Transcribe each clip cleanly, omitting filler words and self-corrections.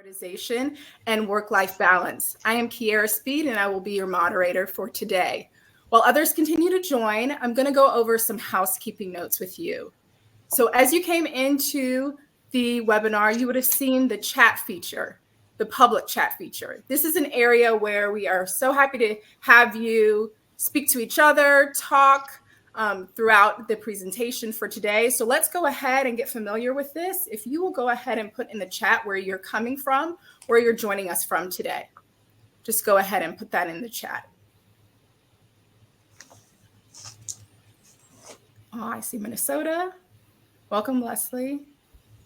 Prioritization and Work-Life Balance. I am Kiera Speed, and I will be your moderator for today. While others continue to join, I'm going to go over some housekeeping notes with you. So as you came into the webinar, you would have seen the chat feature, the public chat feature. This is an area where we are so happy to have you speak to each other, talk, throughout the presentation for today. So let's go ahead and get familiar with this. If you will go ahead and put in the chat where you're coming from, where you're joining us from today. Just go ahead and put that in the chat. Oh, I see Minnesota. Welcome, Leslie.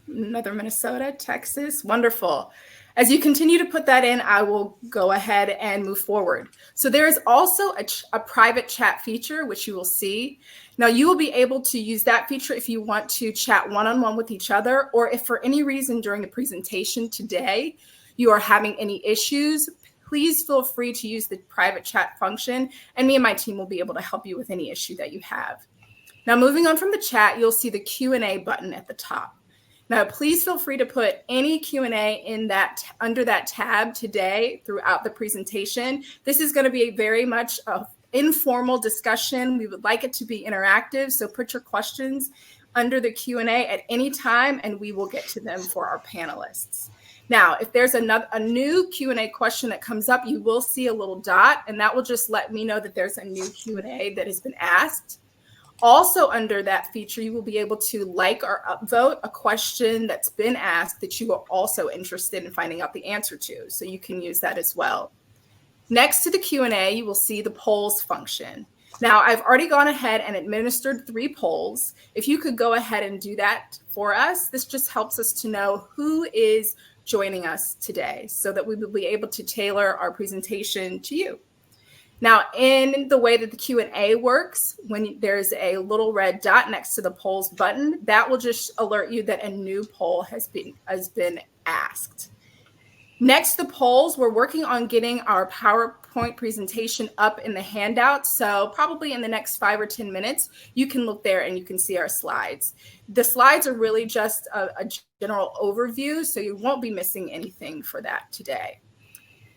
Another Minnesota, Texas. Wonderful. As you continue to put that in, I will go ahead and move forward. So there is also a private chat feature, which you will see. Now, you will be able to use that feature if you want to chat one-on-one with each other, or if for any reason during the presentation today you are having any issues, please feel free to use the private chat function, and me and my team will be able to help you with any issue that you have. Now, moving on from the chat, you'll see the Q&A button at the top. Now, please feel free to put any Q&A in that under that tab today throughout the presentation. This is going to be very much an informal discussion. We would like it to be interactive, so put your questions under the Q&A at any time, and we will get to them for our panelists. Now, if there's a new Q&A question that comes up, you will see a little dot, and that will just let me know that there's a new Q&A that has been asked. Also under that feature, you will be able to like or upvote a question that's been asked that you are also interested in finding out the answer to. So you can use that as well. Next to the Q&A, you will see the polls function. Now, I've already gone ahead and administered 3 polls. If you could go ahead and do that for us, this just helps us to know who is joining us today so that we will be able to tailor our presentation to you. Now, in the way that the Q&A works, when there's a little red dot next to the polls button, that will just alert you that a new poll has been asked. Next to the polls, we're working on getting our PowerPoint presentation up in the handout. So probably in the next 5 or 10 minutes, you can look there and you can see our slides. The slides are really just a general overview, so you won't be missing anything for that today.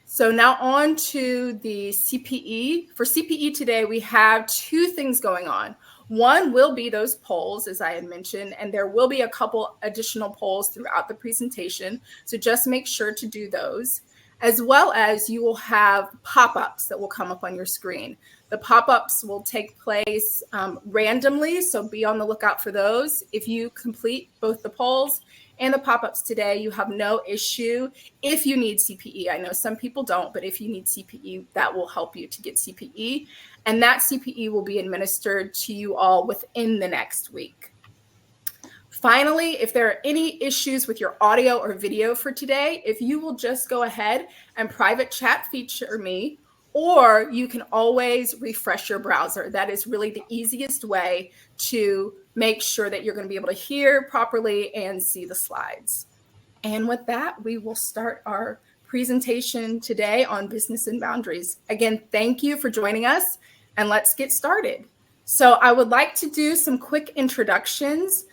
So now on to the CPE. For CPE today, we have 2 things going on. One will be those polls, as I had mentioned, and there will be a couple additional polls throughout the presentation. So just make sure to do those, as well as you will have pop-ups that will come up on your screen. The pop-ups will take place randomly, so be on the lookout for those. If you complete both the polls and the pop-ups today, you have no issue if you need CPE. I know some people don't, but if you need CPE, that will help you to get CPE. And that CPE will be administered to you all within the next week. Finally, if there are any issues with your audio or video for today, if you will just go ahead and private chat feature me, or you can always refresh your browser. That is really the easiest way to make sure that you're going to be able to hear properly and see the slides. And with that, we will start our presentation today on business and boundaries. Again, thank you for joining us, and let's get started. So I would like to do some quick introductions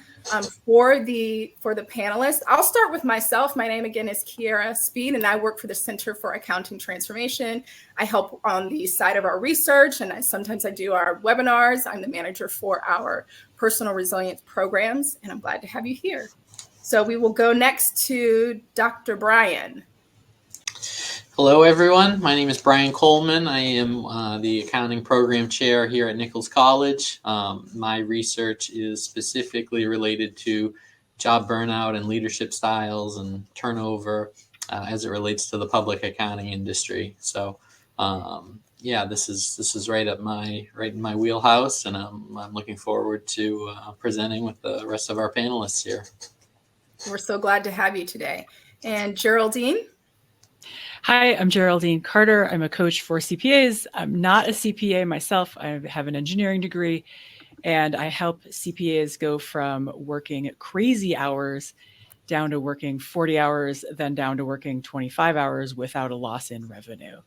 for the panelists. I'll start with myself. My name again is Kiera Speed, and I work for the Center for Accounting Transformation. I help on the side of our research, and sometimes I do our webinars. I'm the manager for our personal resilience programs, and I'm glad to have you here. So we will go next to Dr. Brian. Hello, everyone. My name is Brian Coleman. I am the accounting program chair here at Nichols College. My research is specifically related to job burnout and leadership styles and turnover as it relates to the public accounting industry. So, yeah, this is right in my wheelhouse, and I'm looking forward to presenting with the rest of our panelists here. We're so glad to have you today. And Geraldine. Hi, I'm Geraldine Carter. I'm a coach for CPAs. I'm not a CPA myself. I have an engineering degree, and I help CPAs go from working crazy hours down to working 40 hours, then down to working 25 hours without a loss in revenue.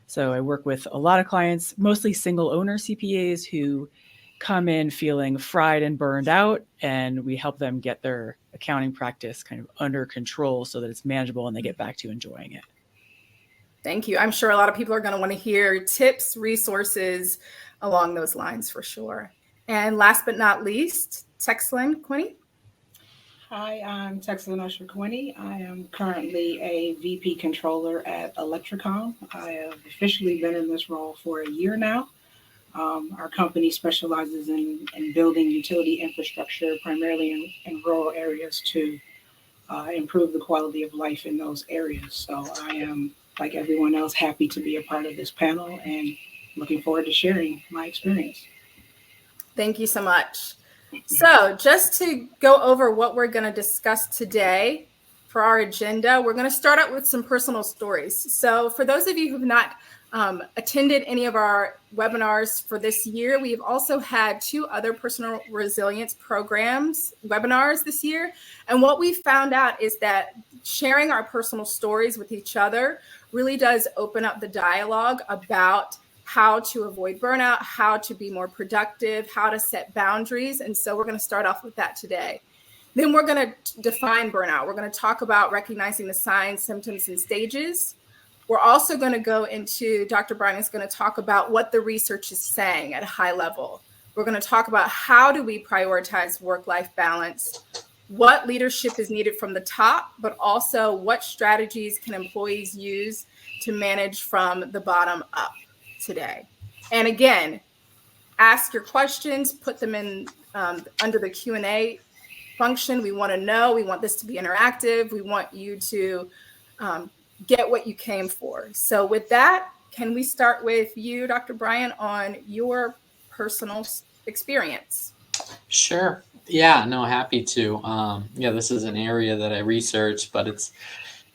So I work with a lot of clients, mostly single owner CPAs who come in feeling fried and burned out, and we help them get their accounting practice kind of under control so that it's manageable and they get back to enjoying it. Thank you. I'm sure a lot of people are going to want to hear tips, resources along those lines for sure. And last but not least, Texlin Quinney. Hi, I'm Texlin Usher Quinney. I am currently a VP controller at Electricom. I have officially been in this role for a year now. Our company specializes in building utility infrastructure, primarily in rural areas, to improve the quality of life in those areas. So I am, like everyone else, happy to be a part of this panel and looking forward to sharing my experience. Thank you so much. So just to go over what we're going to discuss today for our agenda, we're going to start out with some personal stories. So for those of you who've not attended any of our webinars for this year, we've also had 2 other personal resilience programs webinars this year. And what we found out is that sharing our personal stories with each other really does open up the dialogue about how to avoid burnout, how to be more productive, how to set boundaries. And so we're going to start off with that today. Then we're going to define burnout. We're going to talk about recognizing the signs, symptoms, and stages. We're also going to go into, Dr. Bryan is going to talk about what the research is saying at a high level. We're going to talk about how do we prioritize work-life balance, what leadership is needed from the top, but also what strategies can employees use to manage from the bottom up today. And again, ask your questions, put them in under the Q&A function. We want to know, we want this to be interactive. We want you to get what you came for. So with that, can we start with you, Dr. Bryan, on your personal experience? Sure. Yeah, no, happy to. This is an area that I research, but it's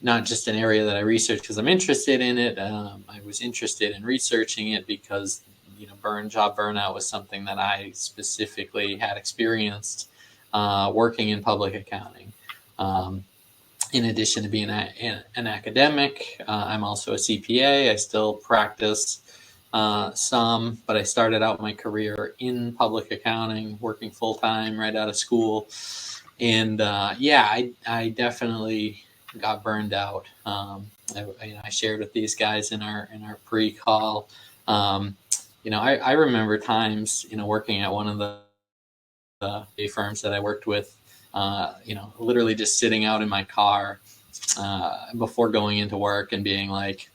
not just an area that I research because I'm interested in it. I was interested in researching it because, job burnout was something that I specifically had experienced working in public accounting. In addition to being an academic, I'm also a CPA. I still practice some, but I started out my career in public accounting, working full-time right out of school. And I definitely got burned out. I shared with these guys in our pre-call. I remember times, working at one of the firms that I worked with, literally just sitting out in my car before going into work and being like,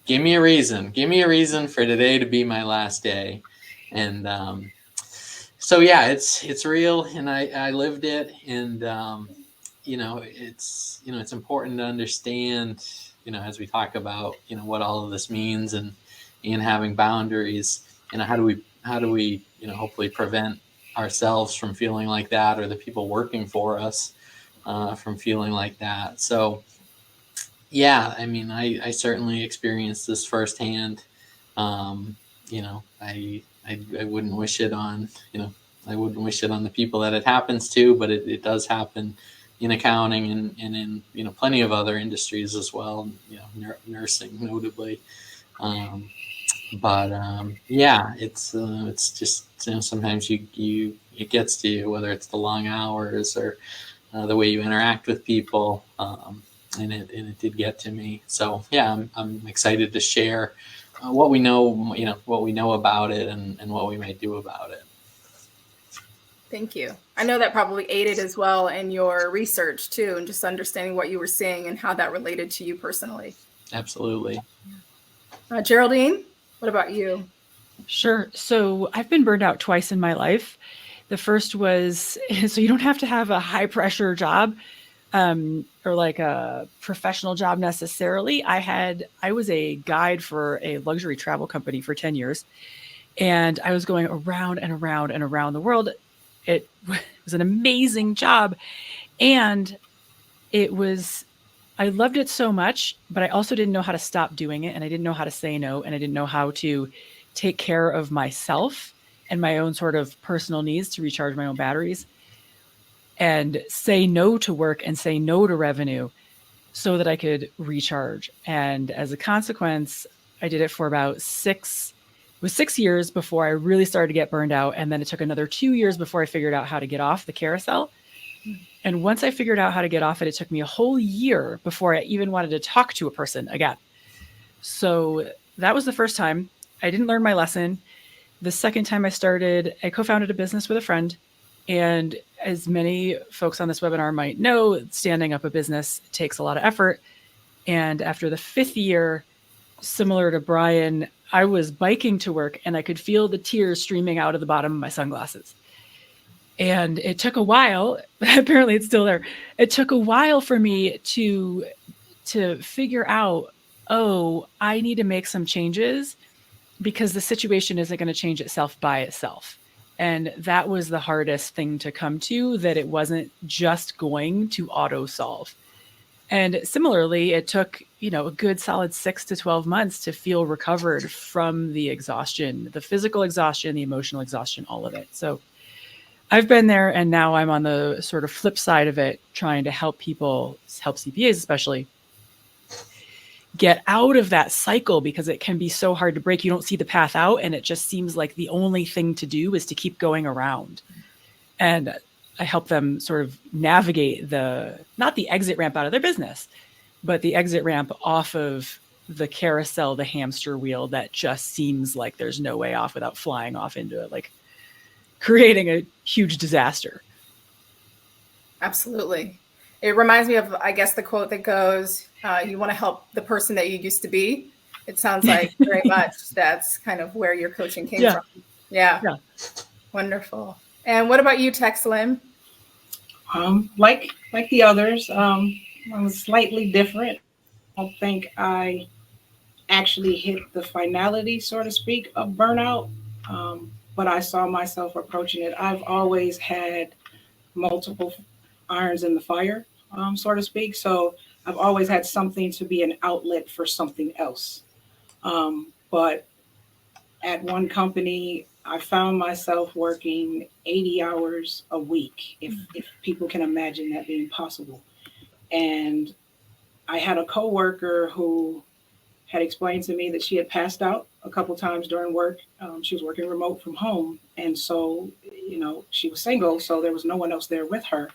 give me a reason for today to be my last day. And it's real, and I lived it. And it's important to understand, as we talk about, what all of this means and having boundaries, how do we hopefully prevent ourselves from feeling like that, or the people working for us from feeling like that. So I certainly experienced this firsthand. I wouldn't wish it on, I wouldn't wish it on the people that it happens to, but it does happen in accounting and in, plenty of other industries as well, nursing notably. It's just, sometimes it gets to you, whether it's the long hours or the way you interact with people. And it did get to me. So I'm excited to share what we know, what we know about it and what we might do about it. Thank you. I know that probably aided as well in your research too, and just understanding what you were seeing and how that related to you personally. Absolutely. Geraldine, what about you? Sure. So I've been burned out twice in my life. The first was, so you don't have to have a high pressure job or like a professional job necessarily. I was a guide for a luxury travel company for 10 years, and I was going around and around and around the world. It was an amazing job, and I loved it so much, but I also didn't know how to stop doing it, and I didn't know how to say no, and I didn't know how to take care of myself and my own sort of personal needs to recharge my own batteries, and say no to work and say no to revenue so that I could recharge. And as a consequence, I did it for about 6 was 6 years before I really started to get burned out. And then it took another 2 years before I figured out how to get off the carousel. And once I figured out how to get off it, it took me a whole year before I even wanted to talk to a person again. So that was the first time. I didn't learn my lesson. The second time I co-founded a business with a friend. And as many folks on this webinar might know, standing up a business takes a lot of effort. And after the 5th year, similar to Brian, I was biking to work and I could feel the tears streaming out of the bottom of my sunglasses. And it took a while, apparently it's still there. It took a while for me to figure out, oh, I need to make some changes because the situation isn't going to change itself by itself. And that was the hardest thing to come to, that it wasn't just going to auto solve. And similarly, it took, a good solid 6 to 12 months to feel recovered from the exhaustion, the physical exhaustion, the emotional exhaustion, all of it. So I've been there, and now I'm on the sort of flip side of it, trying to help people, help CPAs especially, get out of that cycle, because it can be so hard to break. You don't see the path out, and it just seems like the only thing to do is to keep going around. And I help them sort of navigate not the exit ramp out of their business, but the exit ramp off of the carousel, the hamster wheel that just seems like there's no way off without flying off into it, like creating a huge disaster. Absolutely. It reminds me of, I guess, the quote that goes, you want to help the person that you used to be. It sounds like very much that's kind of where your coaching came from. Yeah. Wonderful. And what about you, Tex Lim? Like the others, I was slightly different. I don't think I actually hit the finality, so to speak, of burnout, but I saw myself approaching it. I've always had multiple irons in the fire, so to speak. So I've always had something to be an outlet for something else. But at one company, I found myself working 80 hours a week, if people can imagine that being possible. And I had a coworker who had explained to me that she had passed out a couple times during work. She was working remote from home. And so, she was single, so there was no one else there with her.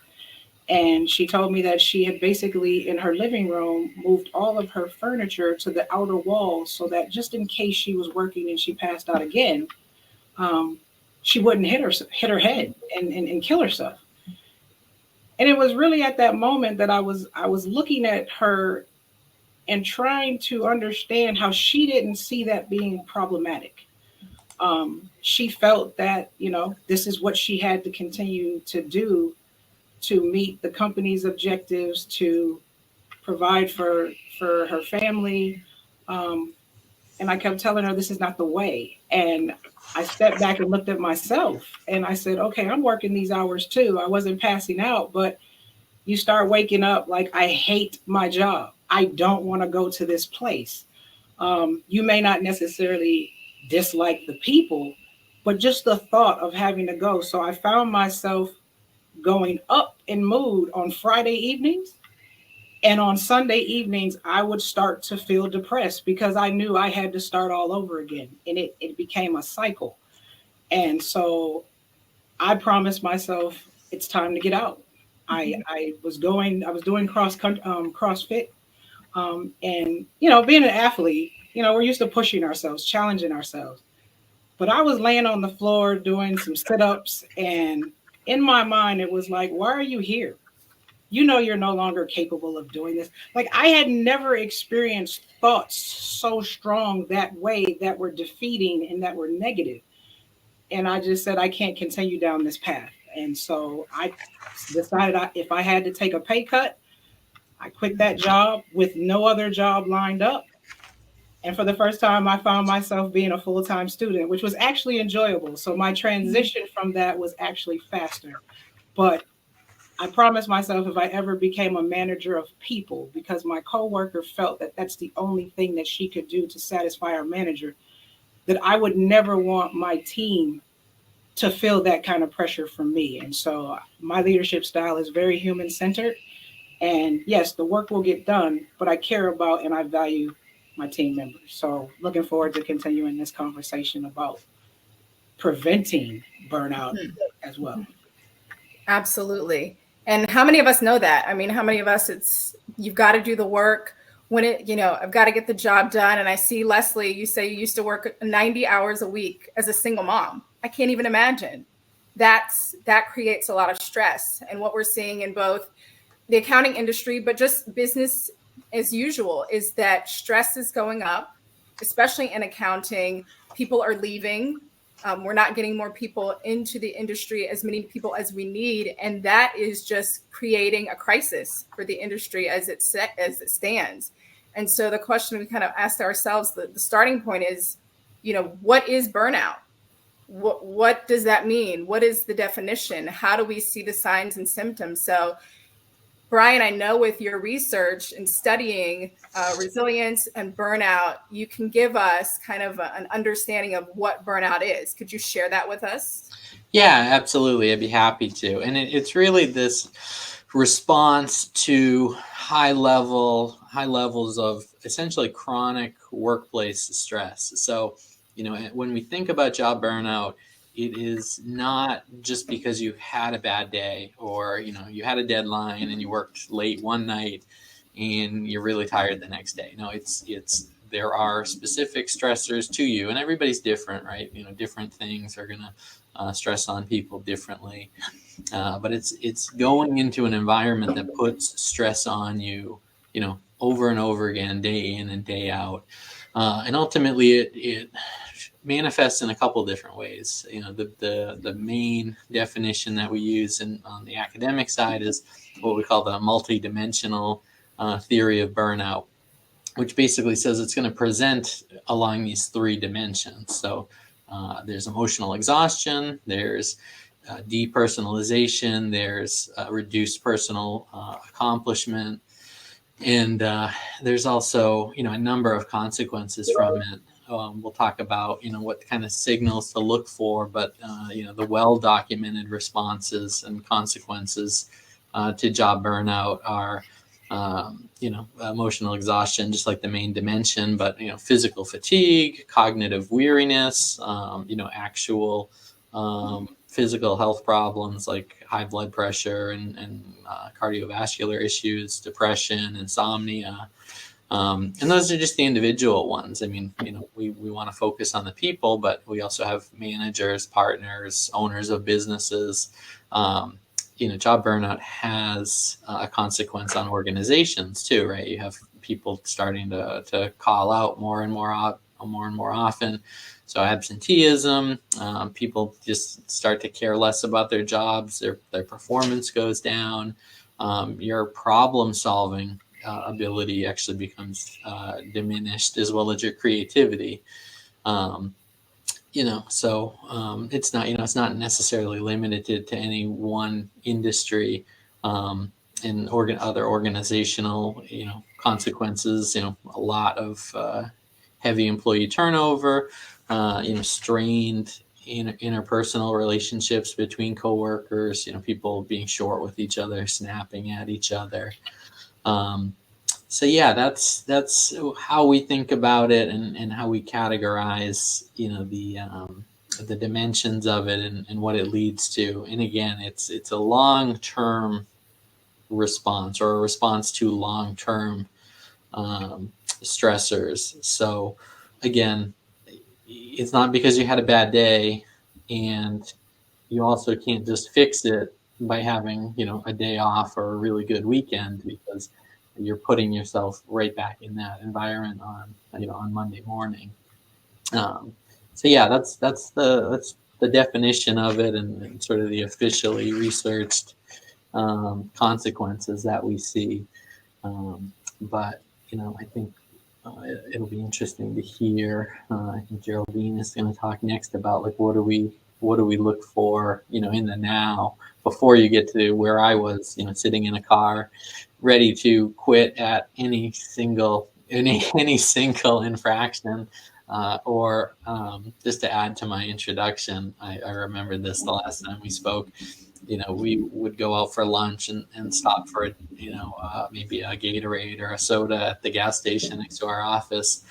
And she told me that she had basically, in her living room, moved all of her furniture to the outer walls so that just in case she was working and she passed out again, she wouldn't hit her head and kill herself. And it was really at that moment that I was looking at her and trying to understand how she didn't see that being problematic. She felt that, this is what she had to continue to do to meet the company's objectives, to provide for her family. And I kept telling her, this is not the way. And I stepped back and looked at myself and I said, okay, I'm working these hours too. I wasn't passing out, but you start waking up like, I hate my job. I don't want to go to this place. You may not necessarily dislike the people, but just the thought of having to go. So I found myself going up in mood on Friday evenings. And on Sunday evenings, I would start to feel depressed because I knew I had to start all over again. And it became a cycle. And so I promised myself it's time to get out. I was doing CrossFit. And, being an athlete, we're used to pushing ourselves, challenging ourselves. But I was laying on the floor doing some sit-ups. And in my mind, it was like, why are you here? You're no longer capable of doing this. Like, I had never experienced thoughts so strong that way, that were defeating and that were negative. And I just said, I can't continue down this path. And so I decided if I had to take a pay cut, I quit that job with no other job lined up. And for the first time, I found myself being a full-time student, which was actually enjoyable. So my transition from that was actually faster. But I promised myself if I ever became a manager of people, because my coworker felt that that's the only thing that she could do to satisfy our manager, that I would never want my team to feel that kind of pressure from me. And so my leadership style is very human-centered. And yes, the work will get done, but I care about and I value my team members. So looking forward to continuing this conversation about preventing burnout as well. Absolutely. And how many of us know that? I mean, how many of us it's you've got to do the work when I've got to get the job done. And I see, Leslie, you say you used to work 90 hours a week as a single mom. I can't even imagine. That creates a lot of stress. And what we're seeing in both the accounting industry, but just business as usual, is that stress is going up, especially in accounting. People are leaving. We're not getting more people into the industry, as many people as we need. And that is just creating a crisis for the industry as it stands. And so the question we kind of asked ourselves, the starting point is, what is burnout? What does that mean? What is the definition? How do we see the signs and symptoms? So Brian, I know with your research and studying resilience and burnout, you can give us kind of an understanding of what burnout is. Could you share that with us? Yeah, absolutely. I'd be happy to. And it's really this response to high levels of essentially chronic workplace stress. So, when we think about job burnout, it is not just because you had a bad day or, you had a deadline and you worked late one night and you're really tired the next day. No, it's there are specific stressors to you, and everybody's different, right? Different things are going to stress on people differently. But it's going into an environment that puts stress on you, over and over again, day in and day out. And ultimately it manifests in a couple different ways. The main definition that we use on the academic side is what we call the multidimensional theory of burnout, which basically says it's going to present along these three dimensions. So there's emotional exhaustion, there's depersonalization, there's reduced personal accomplishment, and there's also a number of consequences from it. We'll talk about what kind of signals to look for, but the well-documented responses and consequences to job burnout are emotional exhaustion, just like the main dimension, but physical fatigue, cognitive weariness, actual physical health problems like high blood pressure and cardiovascular issues, depression, insomnia. And those are just the individual ones. I mean, we want to focus on the people, but we also have managers, partners, owners of businesses. Job burnout has a consequence on organizations too, right? You have people starting to call out more and more often. So absenteeism, people just start to care less about their jobs. Their performance goes down. Your problem solving ability actually becomes diminished, as well as your creativity. So it's not, it's not necessarily limited to any one industry, and other organizational, consequences, a lot of heavy employee turnover, strained interpersonal relationships between coworkers, people being short with each other, snapping at each other. So yeah, that's how we think about it, and how we categorize, the dimensions of it and what it leads to. And again, it's a long-term response, or a response to long-term stressors. So again, it's not because you had a bad day, and you also can't just fix it by having a day off or a really good weekend, because you're putting yourself right back in that environment on Monday morning. So yeah, that's the definition of it, and sort of the officially researched consequences that we see. But I think it'll be interesting to hear. I think Geraldine is going to talk next about what do we look for in the now, before you get to where I was, sitting in a car ready to quit at any single infraction. Or just to add to my introduction, I remember this the last time we spoke. We would go out for lunch and stop for, maybe a Gatorade or a soda at the gas station next to our office.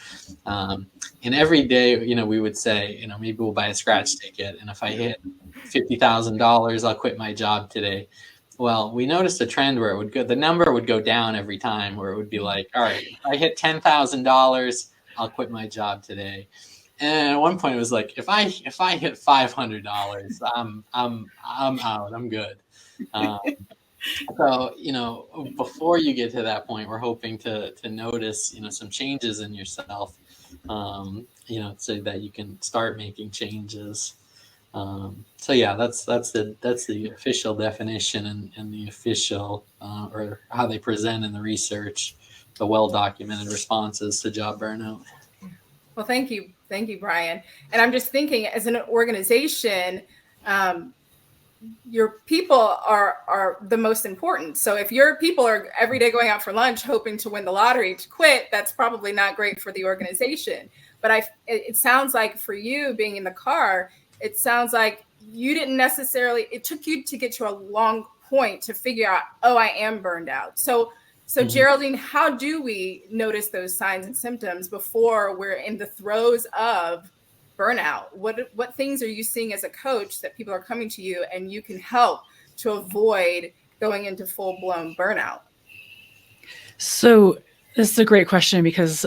And every day, we would say, maybe we'll buy a scratch ticket. And if I hit $50,000, I'll quit my job today. Well, we noticed a trend where the number would go down every time, where it would be like, all right, if I hit $10,000, I'll quit my job today. And at one point it was like, if I hit $500, I'm out. I'm good. So before you get to that point, we're hoping to notice some changes in yourself, so that you can start making changes. So yeah, that's the official definition and the official or how they present in the research, the well-documented responses to job burnout. Well, thank you, Brian. And I'm just thinking, as an organization, your people are the most important. So if your people are every day going out for lunch hoping to win the lottery to quit, that's probably not great for the organization. But it sounds like for you being in the car, it sounds like you didn't necessarily, it took you to get to a long point to figure out, oh, I am burned out. So mm-hmm. Geraldine, how do we notice those signs and symptoms before we're in the throes of burnout? What things are you seeing as a coach that people are coming to you and you can help to avoid going into full-blown burnout? So this is a great question, because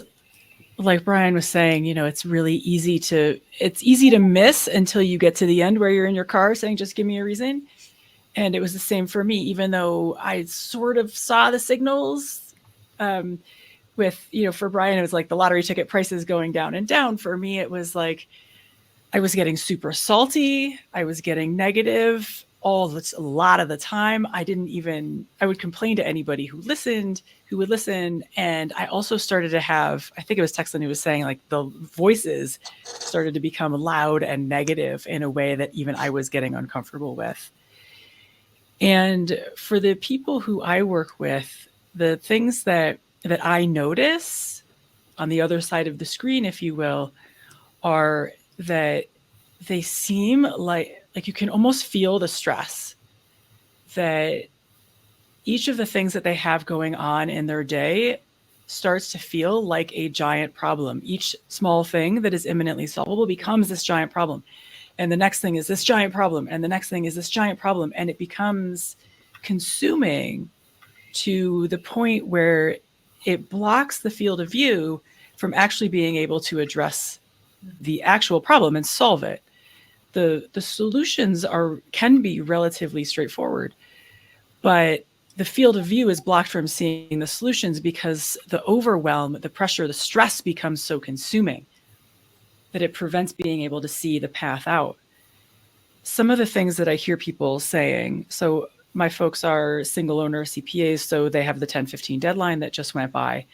like Brian was saying, it's really easy to miss until you get to the end where you're in your car saying, just give me a reason. And it was the same for me, even though I sort of saw the signals with, for Brian, it was like the lottery ticket prices going down and down. For me, it was like, I was getting super salty. I was getting negative a lot of the time. I would complain to anybody who would listen. And I also started to have, I think it was Texan who was saying, like, the voices started to become loud and negative in a way that even I was getting uncomfortable with. And for the people who I work with, the things that I notice on the other side of the screen, if you will, are that they seem like you can almost feel the stress, that each of the things that they have going on in their day starts to feel like a giant problem. Each small thing that is imminently solvable becomes this giant problem. And the next thing is this giant problem. And the next thing is this giant problem. And it becomes consuming to the point where it blocks the field of view from actually being able to address the actual problem and solve it. The solutions can be relatively straightforward, but the field of view is blocked from seeing the solutions because the overwhelm, the pressure, the stress becomes so consuming that it prevents being able to see the path out. Some of the things that I hear people saying, so my folks are single owner CPAs, so they have the 10/15 deadline that just went by.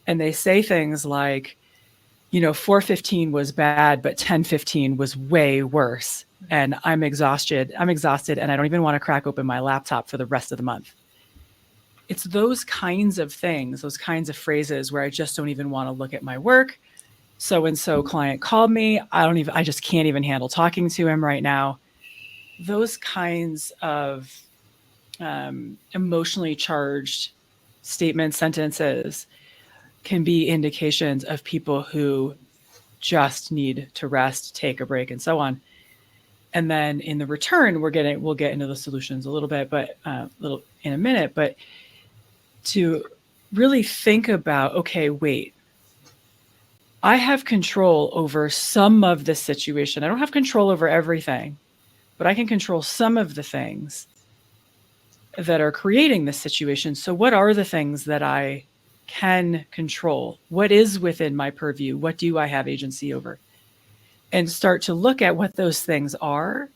And they say things like, 4/15 was bad, but 10/15 was way worse. And I'm exhausted, and I don't even want to crack open my laptop for the rest of the month. It's those kinds of things, those kinds of phrases where I just don't even want to look at my work. So-and-so client called me. I just can't even handle talking to him right now. Those kinds of emotionally charged statements, sentences can be indications of people who just need to rest, take a break, and so on. And then in the return, we'll get into the solutions a little bit, but in a minute. But to really think about, okay, wait, I have control over some of this situation. I don't have control over everything, but I can control some of the things that are creating this situation. So what are the things that I can control? What is within my purview? What do I have agency over? And start to look at what those things are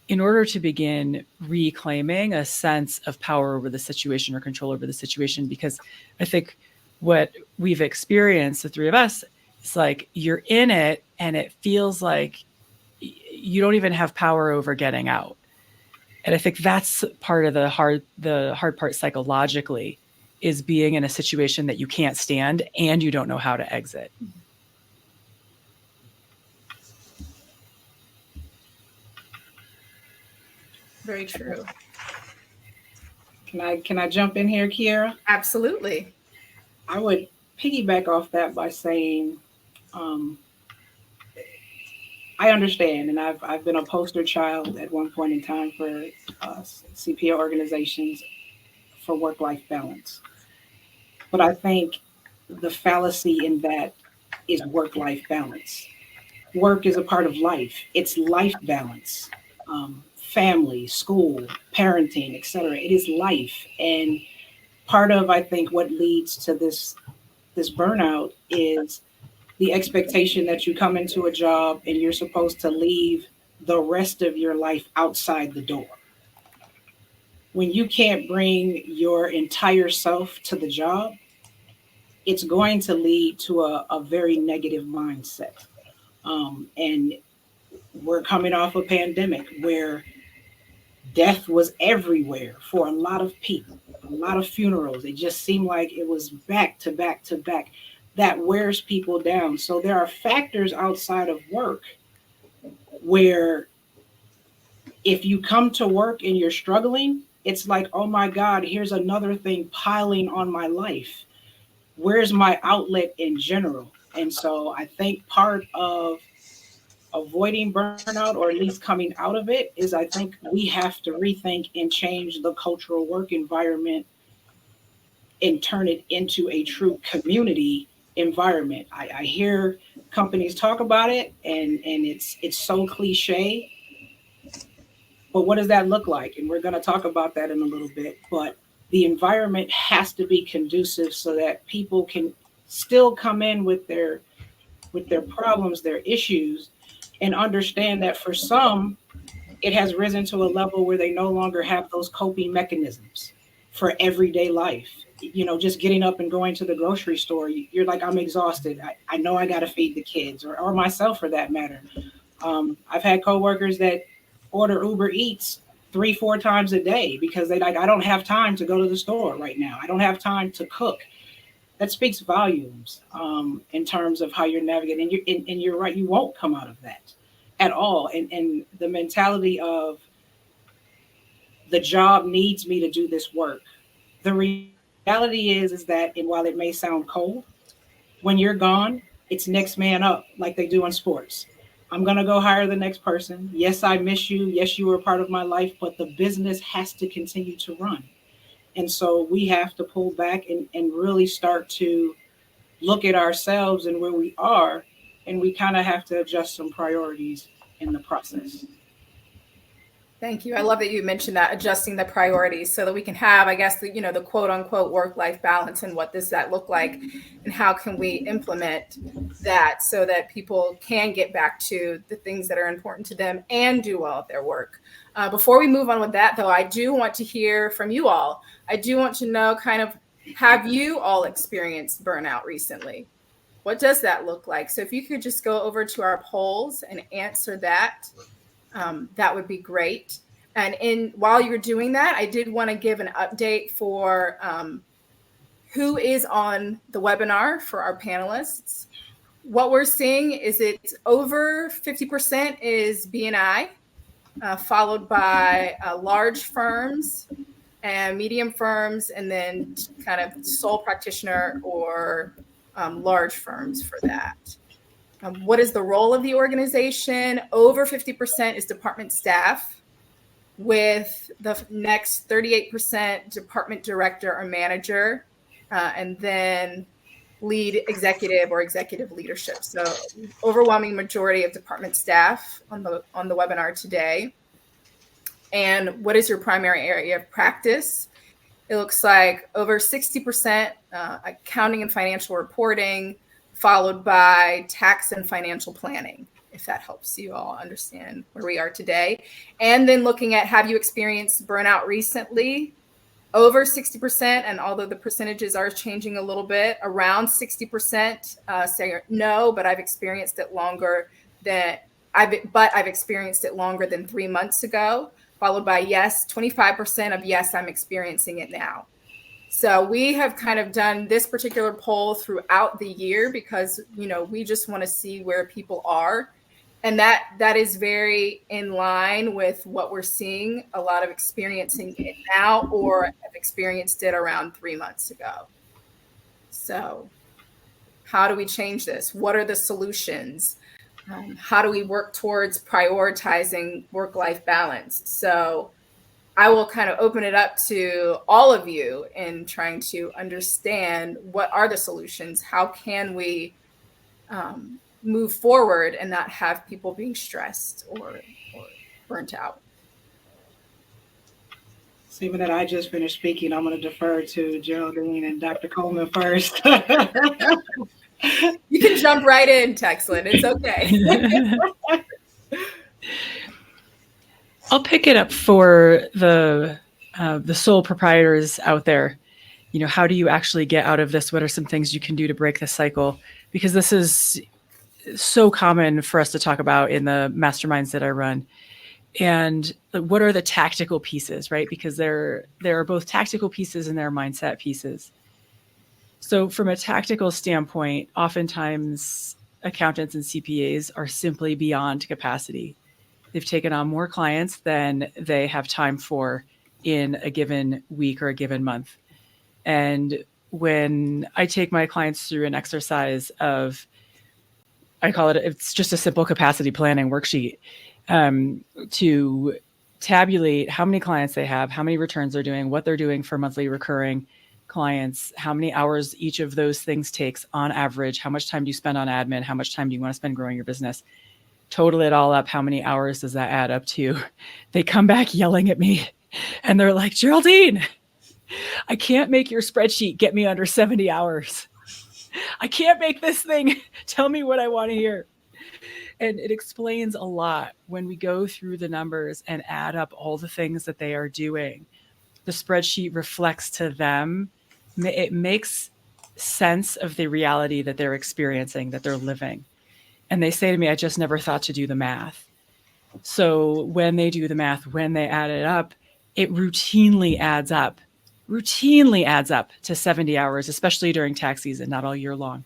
in order to begin reclaiming a sense of power over the situation or control over the situation. Because I think what we've experienced, the three of us, is like you're in it and it feels like you don't even have power over getting out. And I think that's part of the hard part psychologically, is being in a situation that you can't stand and you don't know how to exit. Very true. Can I jump in here, Kiera? Absolutely. I would piggyback off that by saying, um, I understand, and I've been a poster child at one point in time for CPA organizations for work-life balance. But I think the fallacy in that is work-life balance. Work is a part of life. It's life balance, family, school, parenting, etc. It is life, and part of I think what leads to this burnout is the expectation that you come into a job and you're supposed to leave the rest of your life outside the door. When you can't bring your entire self to the job, it's going to lead to a very negative mindset. And we're coming off a pandemic where death was everywhere for a lot of people, a lot of funerals. It just seemed like it was back to back to back. That wears people down. So there are factors outside of work where if you come to work and you're struggling, it's like, oh my God, here's another thing piling on my life. Where's my outlet in general? And so I think part of avoiding burnout, or at least coming out of it, is I think we have to rethink and change the cultural work environment and turn it into a true community environment. I hear companies talk about it, and it's so cliche, but what does that look like? And we're going to talk about that in a little bit. But the environment has to be conducive so that people can still come in with their problems, their issues, and understand that for some, it has risen to a level where they no longer have those coping mechanisms for everyday life. You know, just getting up and going to the grocery store, you're like, I'm exhausted. I know I got to feed the kids, or myself for that matter. I've had coworkers that order Uber Eats 3-4 times a day because they like, I don't have time to go to the store right now. I don't have time to cook. That speaks volumes in terms of how you're navigating. And you're right, you won't come out of that at all. And the mentality of the job needs me to do this work. The reality is that, and while it may sound cold, when you're gone, it's next man up, like they do in sports. I'm going to go hire the next person. Yes, I miss you. Yes, you were a part of my life, but the business has to continue to run. And so we have to pull back and really start to look at ourselves and where we are. And we kind of have to adjust some priorities in the process. Thank you. I love that you mentioned that, adjusting the priorities so that we can have, I guess, the quote unquote work-life balance, and what does that look like, and how can we implement that so that people can get back to the things that are important to them and do well at their work. Before we move on with that, though, I do want to hear from you all. I do want to know kind of, have you all experienced burnout recently? What does that look like? So if you could just go over to our polls and answer that. That would be great. And while you're doing that, I did want to give an update for who is on the webinar for our panelists. What we're seeing is it's over 50% is B&I, followed by large firms and medium firms, and then kind of sole practitioner or large firms for that. What is the role of the organization? Over 50% is department staff, with the next 38% department director or manager, and then lead executive or executive leadership. So overwhelming majority of department staff on the webinar today. And what is your primary area of practice? It looks like over 60% accounting and financial reporting, followed by tax and financial planning, if that helps you all understand where we are today. And then looking at, have you experienced burnout recently? Over 60%, and although the percentages are changing a little bit, around 60% say no, but I've experienced it longer than I've experienced it longer than 3 months ago, followed by yes, 25% of yes, I'm experiencing it now. So we have kind of done this particular poll throughout the year because, we just want to see where people are. And that is very in line with what we're seeing a lot of experiencing it now, or have experienced it around 3 months ago. So how do we change this? What are the solutions? How do we work towards prioritizing work-life balance? So I will kind of open it up to all of you in trying to understand what are the solutions? How can we move forward and not have people being stressed or burnt out? So even that I just finished speaking, I'm going to defer to Geraldine and Dr. Coleman first. You can jump right in, Texlin. It's okay. I'll pick it up for the sole proprietors out there. You know, how do you actually get out of this? What are some things you can do to break the cycle? Because this is so common for us to talk about in the masterminds that I run. And what are the tactical pieces, right? Because there are both tactical pieces and there are mindset pieces. So from a tactical standpoint, oftentimes accountants and CPAs are simply beyond capacity. They've taken on more clients than they have time for in a given week or a given month. And when I take my clients through an exercise of, I call it's just a simple capacity planning worksheet, to tabulate how many clients they have, how many returns they're doing, what they're doing for monthly recurring clients, how many hours each of those things takes on average, how much time do you spend on admin, how much time do you want to spend growing your business, total it all up, how many hours does that add up to? They come back yelling at me and they're like, Geraldine, I can't make your spreadsheet get me under 70 hours. I can't make this thing tell me what I want to hear. And it explains a lot when we go through the numbers and add up all the things that they are doing. The spreadsheet reflects to them. It makes sense of the reality that they're experiencing, that they're living. And they say to me, I just never thought to do the math. So when they do the math, when they add it up, it routinely adds up to 70 hours, especially during tax season, not all year long.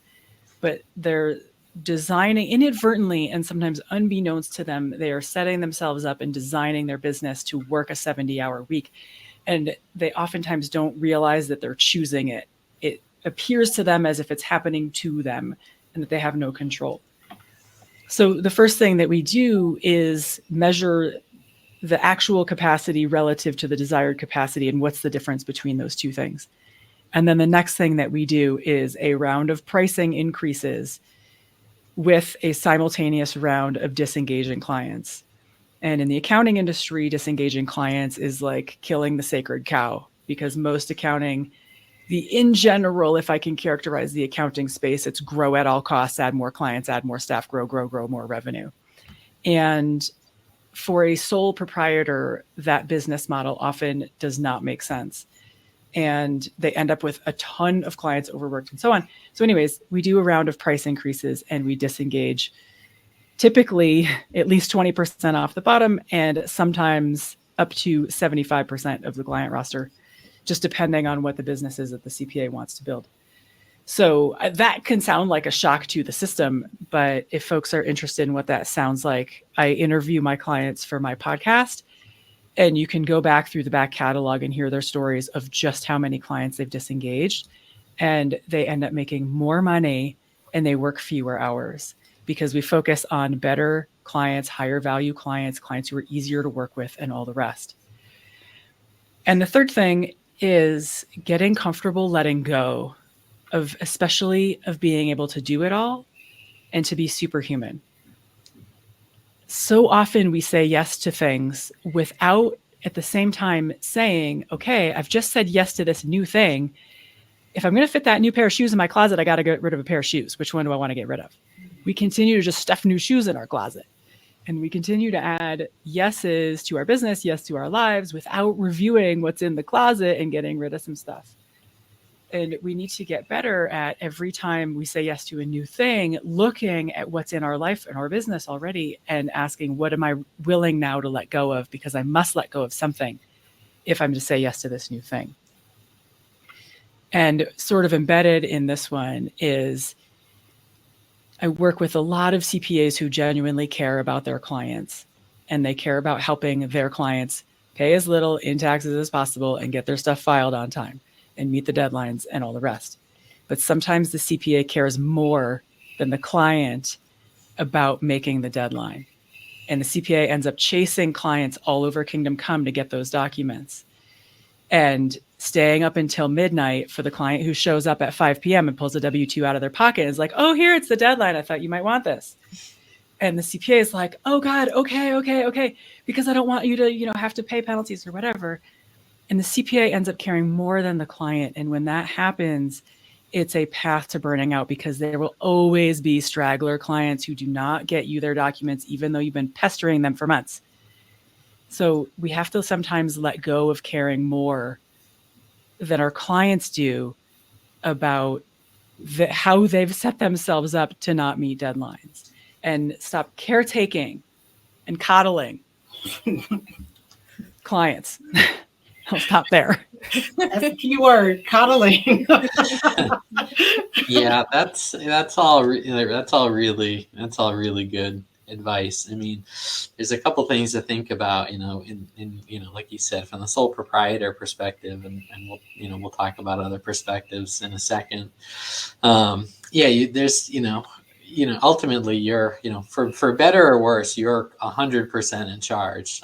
But they're designing inadvertently, and sometimes unbeknownst to them, they are setting themselves up and designing their business to work a 70-hour week. And they oftentimes don't realize that they're choosing it. It appears to them as if it's happening to them and that they have no control. So the first thing that we do is measure the actual capacity relative to the desired capacity and what's the difference between those two things. And then the next thing that we do is a round of pricing increases with a simultaneous round of disengaging clients. And in the accounting industry, disengaging clients is like killing the sacred cow, because most accounting, in general, if I can characterize the accounting space, it's grow at all costs, add more clients, add more staff, grow, more revenue. And for a sole proprietor, that business model often does not make sense. And they end up with a ton of clients overworked and so on. So anyways, we do a round of price increases and we disengage typically at least 20% off the bottom and sometimes up to 75% of the client roster, just depending on what the business is that the CPA wants to build. So that can sound like a shock to the system, but if folks are interested in what that sounds like, I interview my clients for my podcast, and you can go back through the back catalog and hear their stories of just how many clients they've disengaged, and they end up making more money and they work fewer hours because we focus on better clients, higher value clients, clients who are easier to work with, and all the rest. And the third thing is getting comfortable letting go of, especially of being able to do it all and to be superhuman. So often we say yes to things without at the same time saying, okay, I've just said yes to this new thing. If I'm going to fit that new pair of shoes in my closet, I got to get rid of a pair of shoes. Which one do I want to get rid of? We continue to just stuff new shoes in our closet. And we continue to add yeses to our business, yes to our lives, without reviewing what's in the closet and getting rid of some stuff. And we need to get better at, every time we say yes to a new thing, looking at what's in our life and our business already and asking, what am I willing now to let go of? Because I must let go of something if I'm to say yes to this new thing. And sort of embedded in this one is I work with a lot of CPAs who genuinely care about their clients, and they care about helping their clients pay as little in taxes as possible and get their stuff filed on time and meet the deadlines and all the rest. But sometimes the CPA cares more than the client about making the deadline. And the CPA ends up chasing clients all over Kingdom Come to get those documents and staying up until midnight for the client who shows up at 5 p.m. and pulls a W-2 out of their pocket and is like, oh, here, it's the deadline. I thought you might want this. And the CPA is like, oh God, okay, because I don't want you to, have to pay penalties or whatever. And the CPA ends up caring more than the client. And when that happens, it's a path to burning out, because there will always be straggler clients who do not get you their documents, even though you've been pestering them for months. So we have to sometimes let go of caring more than our clients do about how they've set themselves up to not meet deadlines, and stop caretaking and coddling clients. I'll stop there. That's the key word, coddling. Yeah, that's all really good advice. I mean, there's a couple things to think about, in like you said, from the sole proprietor perspective, and we'll talk about other perspectives in a second. There's ultimately you're, for better or worse, you're 100% in charge.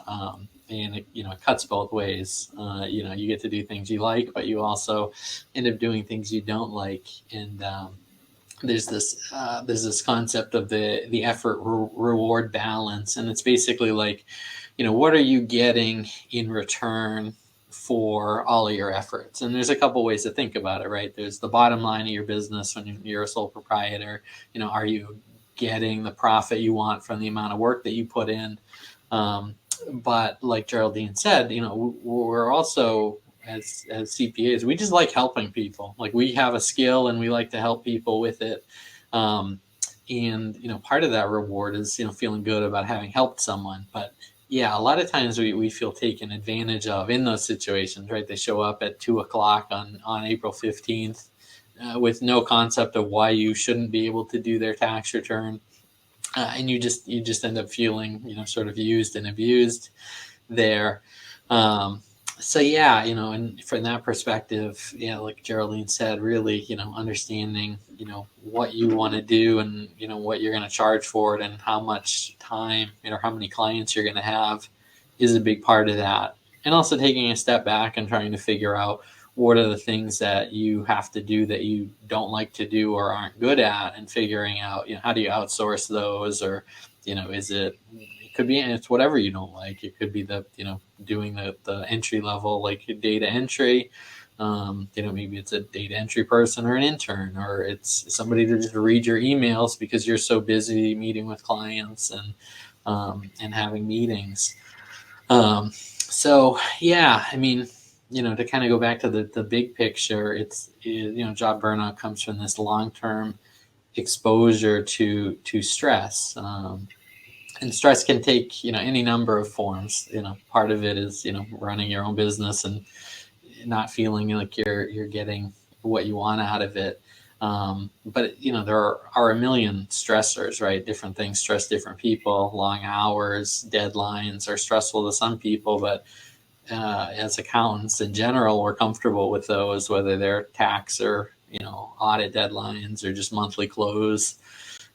And it cuts both ways. You get to do things you like, but you also end up doing things you don't like. And there's this concept of the effort reward balance, and it's basically like, what are you getting in return for all of your efforts? And there's a couple ways to think about it, right? There's the bottom line of your business when you're a sole proprietor. Are you getting the profit you want from the amount of work that you put in? But like Geraldine said, we're also, as CPAs, we just like helping people. Like, we have a skill and we like to help people with it. And part of that reward is, feeling good about having helped someone. But yeah, a lot of times we feel taken advantage of in those situations, right? They show up at 2:00 on April 15th with no concept of why you shouldn't be able to do their tax return. And you just end up feeling, sort of used and abused there. So yeah, and from that perspective, like Geraldine said, really, understanding, what you want to do, and, what you're going to charge for it, and how much time, how many clients you're going to have is a big part of that. And also taking a step back and trying to figure out what are the things that you have to do that you don't like to do or aren't good at, and figuring out, how do you outsource those, or, it could be, it's whatever you don't like. It could be doing the entry level, like data entry. Maybe it's a data entry person or an intern, or it's somebody to just read your emails because you're so busy meeting with clients and having meetings. So yeah, I mean, to kind of go back to the big picture, it's job burnout comes from this long-term exposure to stress. And stress can take, any number of forms. Part of it is, running your own business and not feeling like you're getting what you want out of it. But there are a million stressors, right? Different things stress different people. Long hours, deadlines are stressful to some people, but as accountants in general, we're comfortable with those, whether they're tax or audit deadlines or just monthly close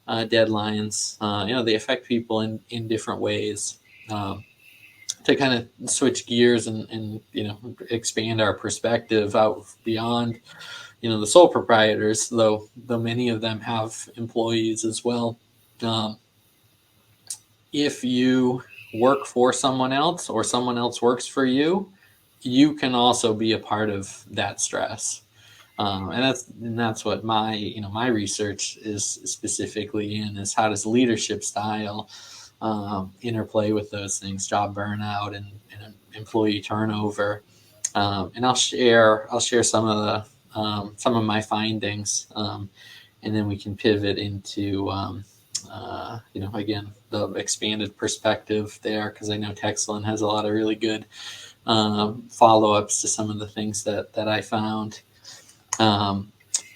deadlines. They affect people in different ways. To kind of switch gears and expand our perspective out beyond the sole proprietors, though many of them have employees as well. If you work for someone else or someone else works for you, you can also be a part of that stress. And that's what my research is specifically in, is how does leadership style interplay with those things, job burnout and employee turnover. And I'll share some of my findings, and then we can pivot into again, the expanded perspective there, because I know Texlin has a lot of really good follow-ups to some of the things that I found.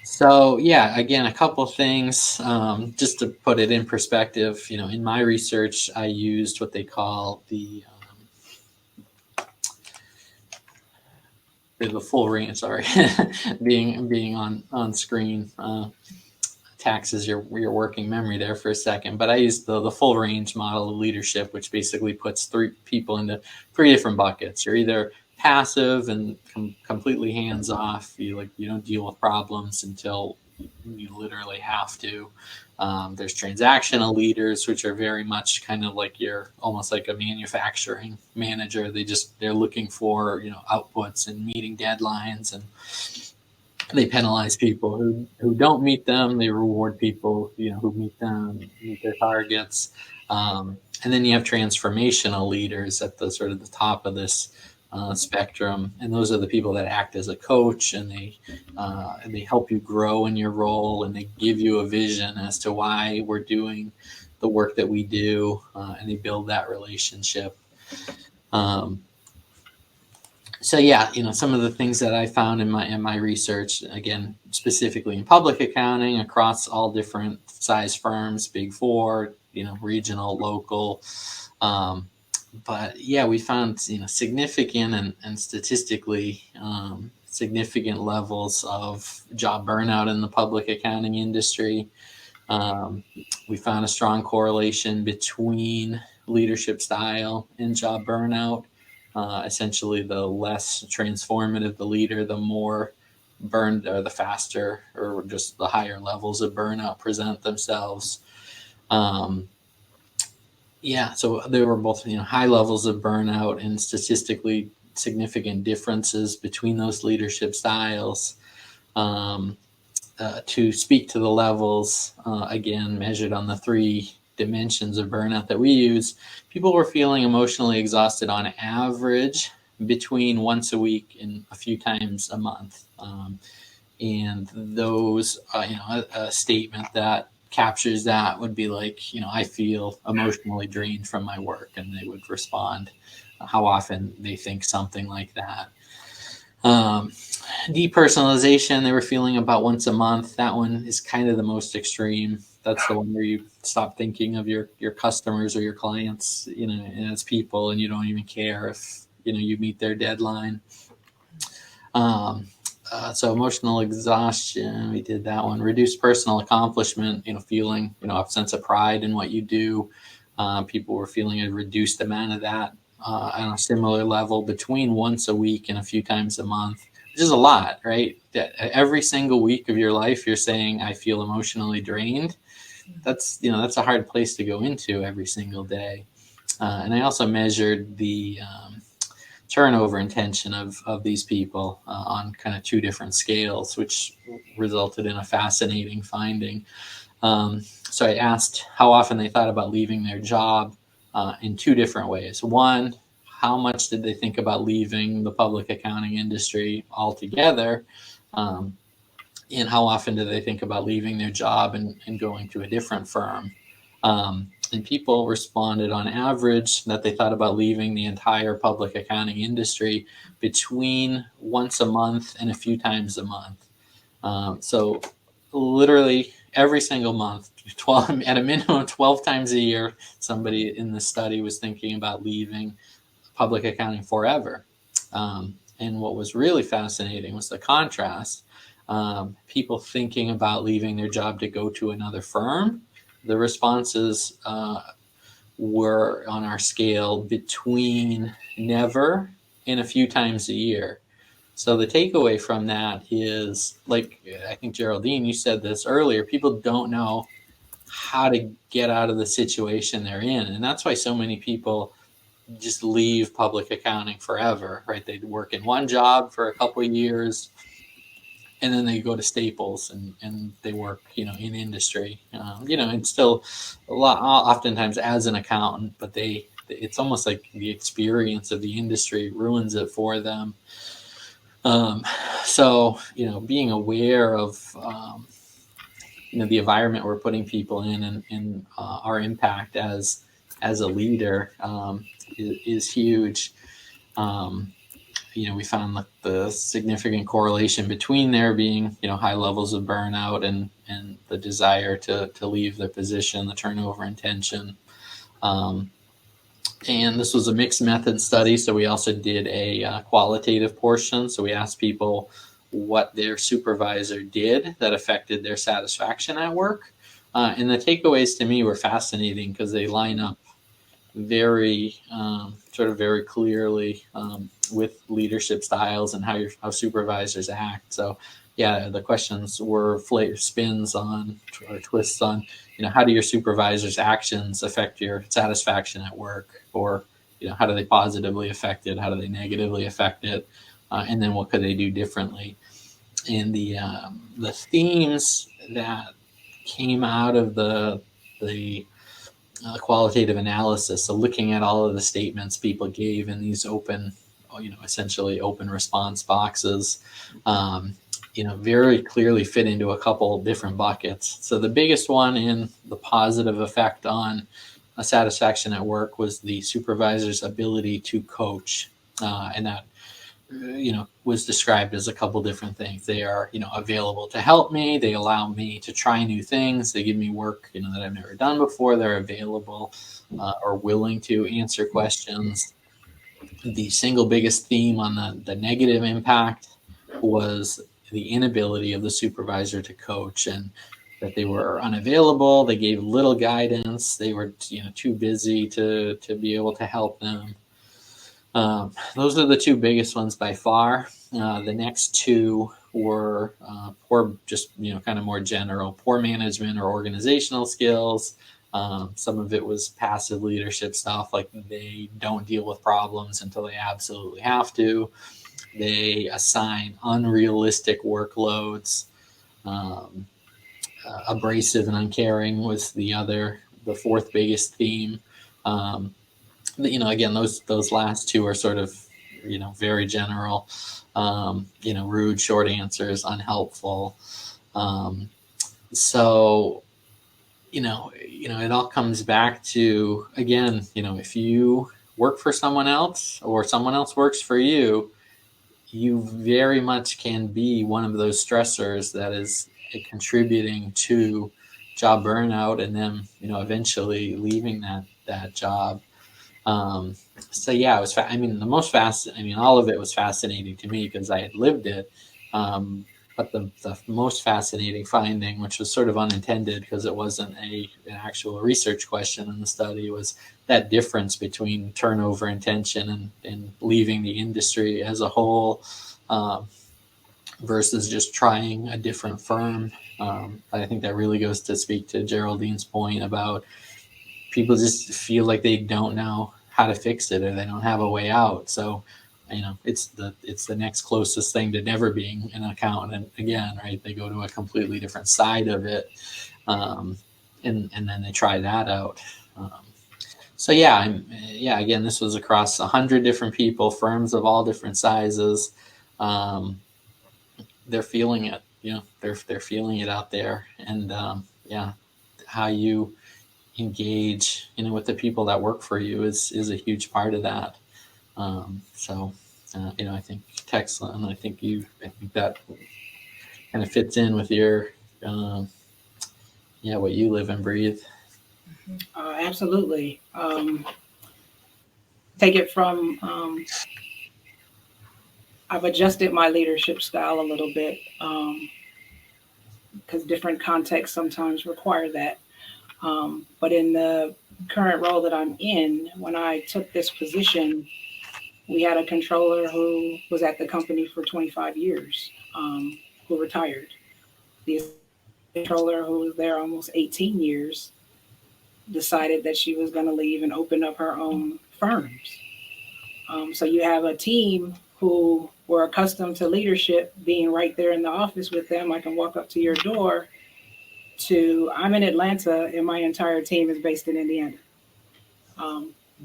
So yeah, again, a couple things just to put it in perspective. In my research, I used what they call the full range. Sorry, being on screen taxes your working memory there for a second. But I used the full range model of leadership, which basically puts three people into three different buckets. You're either passive and completely hands off. You don't deal with problems until you literally have to. There's transactional leaders, which are very much kind of like you're almost like a manufacturing manager. They're looking for outputs and meeting deadlines, and they penalize people who don't meet them. They reward people who meet their targets. And then you have transformational leaders at the sort of the top of this spectrum, and those are the people that act as a coach, and they help you grow in your role, and they give you a vision as to why we're doing the work that we do, and they build that relationship. So yeah, some of the things that I found in my research, again, specifically in public accounting across all different size firms, Big Four, regional, local. But yeah, we found significant and statistically significant levels of job burnout in the public accounting industry. We found a strong correlation between leadership style and job burnout. Essentially, the less transformative the leader, the more burned, or the faster, or just the higher levels of burnout present themselves. Yeah, so there were both high levels of burnout and statistically significant differences between those leadership styles. To speak to the levels, again, measured on the three dimensions of burnout that we use, people were feeling emotionally exhausted on average between once a week and a few times a month. And those, a statement that captures that would be like, I feel emotionally drained from my work, and they would respond how often they think something like that. Depersonalization, they were feeling about once a month. That one is kind of the most extreme. That's the one where you stop thinking of your customers or your clients, as people, and you don't even care if you meet their deadline. So emotional exhaustion, we did that one. Reduced personal accomplishment, feeling a sense of pride in what you do. People were feeling a reduced amount of that on a similar level between once a week and a few times a month, which is a lot, right? Every single week of your life, you're saying, I feel emotionally drained. That's a hard place to go into every single day. And I also measured the turnover intention of these people on kind of two different scales, which resulted in a fascinating finding. So I asked how often they thought about leaving their job in two different ways. One, how much did they think about leaving the public accounting industry altogether? And how often do they think about leaving their job and going to a different firm? And people responded on average that they thought about leaving the entire public accounting industry between once a month and a few times a month. So literally every single month, 12, at a minimum 12 times a year, somebody in the study was thinking about leaving public accounting forever. And what was really fascinating was the contrast. People thinking about leaving their job to go to another firm. The responses were on our scale between never and a few times a year. So the takeaway from that is, like, I think Geraldine, you said this earlier, people don't know how to get out of the situation they're in. And that's why so many people just leave public accounting forever, right? They work in one job for a couple of years, and then they go to Staples and they work, in industry, and still oftentimes as an accountant, but it's almost like the experience of the industry ruins it for them. So, being aware of, the environment we're putting people in, and our impact as a leader is huge. we found the significant correlation between there being, high levels of burnout and the desire to leave the position, the turnover intention. And this was a mixed method study, so we also did a qualitative portion. So we asked people what their supervisor did that affected their satisfaction at work. And the takeaways to me were fascinating because they line up very very clearly with leadership styles and how supervisors act. So yeah, the questions were spins on or twists on, how do your supervisor's actions affect your satisfaction at work, or how do they positively affect it, how do they negatively affect it, and then what could they do differently. And the themes that came out of the qualitative analysis, so looking at all of the statements people gave in these open, essentially open response boxes, very clearly fit into a couple different buckets. So the biggest one in the positive effect on satisfaction at work was the supervisor's ability to coach, and that was described as a couple different things. They are, available to help me. They allow me to try new things. They give me work, that I've never done before. They're available or willing to answer questions. The single biggest theme on the negative impact was the inability of the supervisor to coach, and that they were unavailable. They gave little guidance. They were, too busy to be able to help them. Those are the two biggest ones by far. The next two were poor, just, kind of more general, poor management or organizational skills. Some of it was passive leadership stuff, like they don't deal with problems until they absolutely have to. They assign unrealistic workloads. Abrasive and uncaring was the fourth biggest theme. Again, those last two are sort of, very general, rude, short answers, unhelpful. So, it all comes back to, again, if you work for someone else or someone else works for you, you very much can be one of those stressors that is contributing to job burnout and them, eventually leaving that job. So yeah, it was. All of it was fascinating to me because I had lived it. But the most fascinating finding, which was sort of unintended because it wasn't an actual research question in the study, was that difference between turnover intention and leaving the industry as a whole, versus just trying a different firm. I think that really goes to speak to Geraldine's point about people just feel like they don't know how to fix it or they don't have a way out. So, it's the next closest thing to never being an accountant again, right? They go to a completely different side of it, and then they try that out. So again, this was across 100 different people, firms of all different sizes. They're feeling it, they're feeling it out there, and how you engage, with the people that work for you is a huge part of that. I think Texan, I think that kind of fits in with your, what you live and breathe. Absolutely. Take it from, I've adjusted my leadership style a little bit because different contexts sometimes require that. But in the current role that I'm in, when I took this position, we had a controller who was at the company for 25 years, who retired. The controller who was there almost 18 years decided that she was going to leave and open up her own firms. So you have a team who were accustomed to leadership being right there in the office with them. I can walk up to your door to, I'm in Atlanta and my entire team is based in Indiana.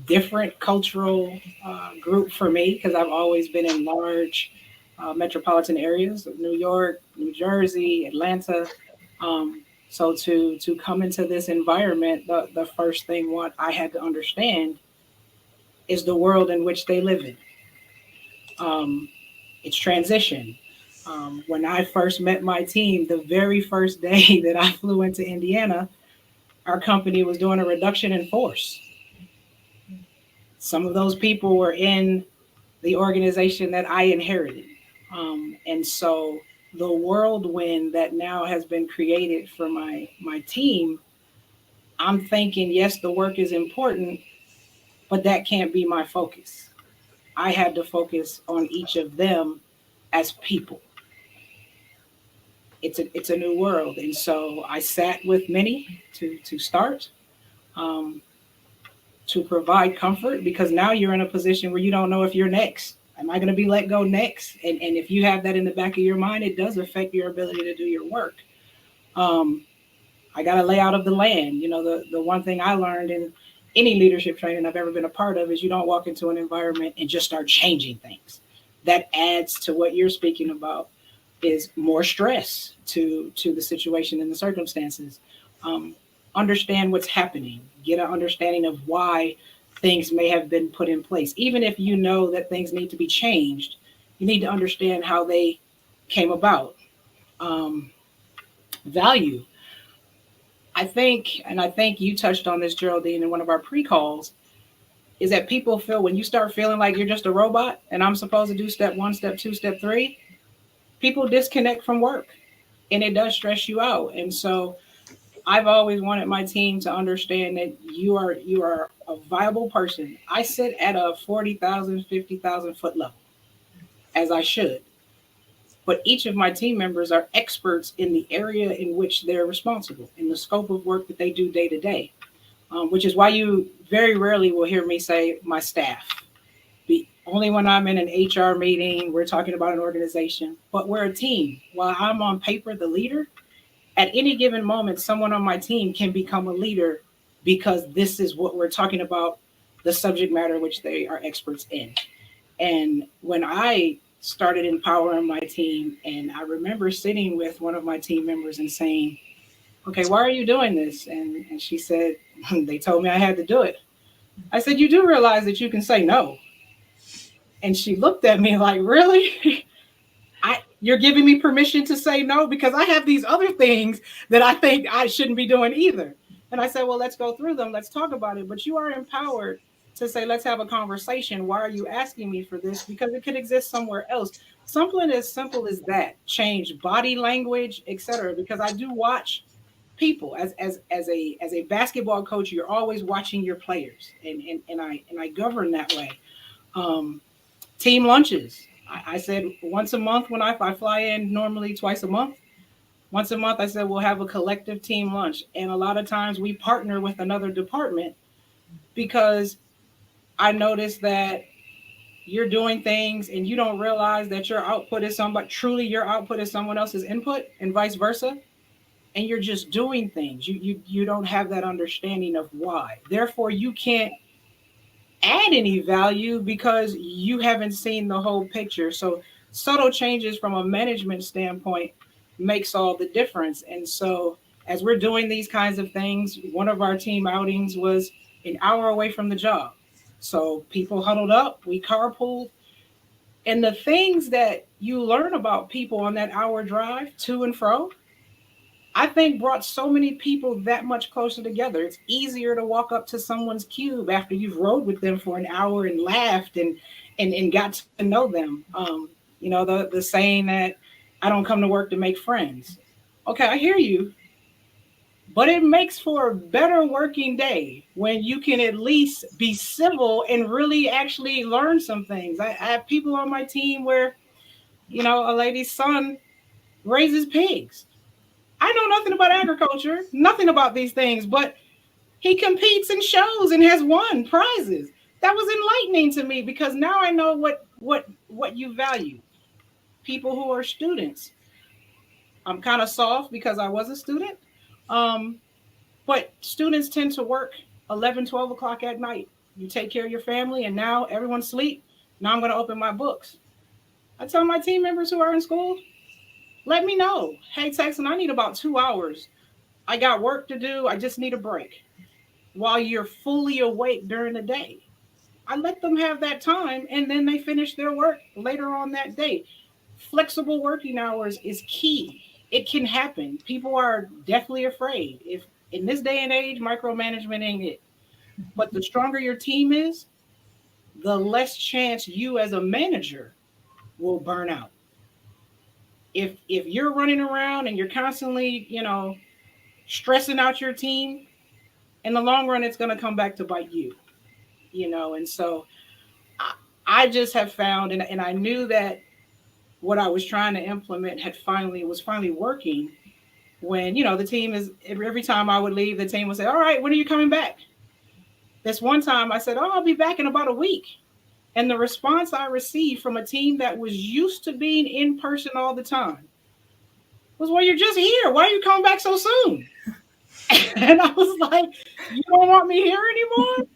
Different cultural group for me because I've always been in large metropolitan areas of New York, New Jersey, Atlanta. So to come into this environment, the first thing what I had to understand is the world in which they live in. It's transition. When I first met my team, the very first day that I flew into Indiana, our company was doing a reduction in force. Some of those people were in the organization that I inherited. And so the whirlwind that now has been created for my team, I'm thinking, yes, the work is important, but that can't be my focus. I had to focus on each of them as people. It's a new world, and so I sat with many to start, um, to provide comfort, because now you're in a position where you don't know if you're next. Am I going to be let go next? And if you have that in the back of your mind, it does affect your ability to do your work. Um, I got a layout of the land. You know, the one thing I learned in any leadership training I've ever been a part of is you don't walk into an environment and just start changing things. That adds to what you're speaking about, is more stress to the situation and the circumstances. Um, Understand what's happening. Get an understanding of why things may have been put in place. Even if you know that things need to be changed, you need to understand how they came about. Um, Value. I think you touched on this, Geraldine, in one of our pre-calls, is that people feel when you start feeling like you're just a robot and I'm supposed to do step one, step two, step three, people disconnect from work, and it does stress you out. And so I've always wanted my team to understand that you are a viable person. I sit at a 40,000, 50,000 foot level, as I should. But each of my team members are experts in the area in which they're responsible, in the scope of work that they do day to day, which is why you very rarely will hear me say my staff. Only when I'm in an HR meeting, we're talking about an organization, but we're a team. While I'm on paper the leader, at any given moment, someone on my team can become a leader because this is what we're talking about, the subject matter which they are experts in. And when I started empowering my team, and I remember sitting with one of my team members and saying, okay, why are you doing this? And she said, they told me I had to do it. I said, you do realize that you can say no. And she looked at me like, really? You're giving me permission to say no because I have these other things that I think I shouldn't be doing either. And I said, well, let's go through them. Let's talk about it. But you are empowered to say, let's have a conversation. Why are you asking me for this? Because it could exist somewhere else. Something as simple as that. Change body language, etc. Because I do watch people as a basketball coach. You're always watching your players, and I govern that way. Um, Team lunches. I said once a month when I fly in, normally twice a month. Once a month, I said we'll have a collective team lunch. And a lot of times we partner with another department because I noticed that you're doing things and you don't realize that your output is somebody, truly your output is someone else's input, and vice versa. And you're just doing things. You don't have that understanding of why. Therefore, you can't add any value because you haven't seen the whole picture. So subtle changes from a management standpoint makes all the difference. And so as we're doing these kinds of things, one of our team outings was an hour away from the job. So people huddled up, we carpooled, and the things that you learn about people on that hour drive to and fro, I think brought so many people that much closer together. It's easier to walk up to someone's cube after you've rode with them for an hour and laughed and got to know them. The saying that I don't come to work to make friends. Okay, I hear you, but it makes for a better working day when you can at least be civil and really actually learn some things. I have people on my team where, a lady's son raises pigs. I know nothing about agriculture, nothing about these things, but he competes in shows and has won prizes. That was enlightening to me because now I know what you value. People who are students. I'm kind of soft because I was a student. Um, but students tend to work 11, 12 o'clock at night. You take care of your family, and now everyone's asleep. Now I'm going to open my books. I tell my team members who are in school, let me know. Hey, Texan, I need about 2 hours. I got work to do. I just need a break while you're fully awake during the day. I let them have that time, and then they finish their work later on that day. Flexible working hours is key. It can happen. People are definitely afraid. If in this day and age, micromanagement ain't it. But the stronger your team is, the less chance you as a manager will burn out. If you're running around and you're constantly, stressing out your team, in the long run, it's going to come back to bite you, And so I just have found, and I knew that what I was trying to implement was finally working when, the team is, every time I would leave, the team would say, all right, when are you coming back? This one time I said, oh, I'll be back in about a week. And the response I received from a team that was used to being in person all the time was, well, you're just here. Why are you coming back so soon? And I was like, you don't want me here anymore?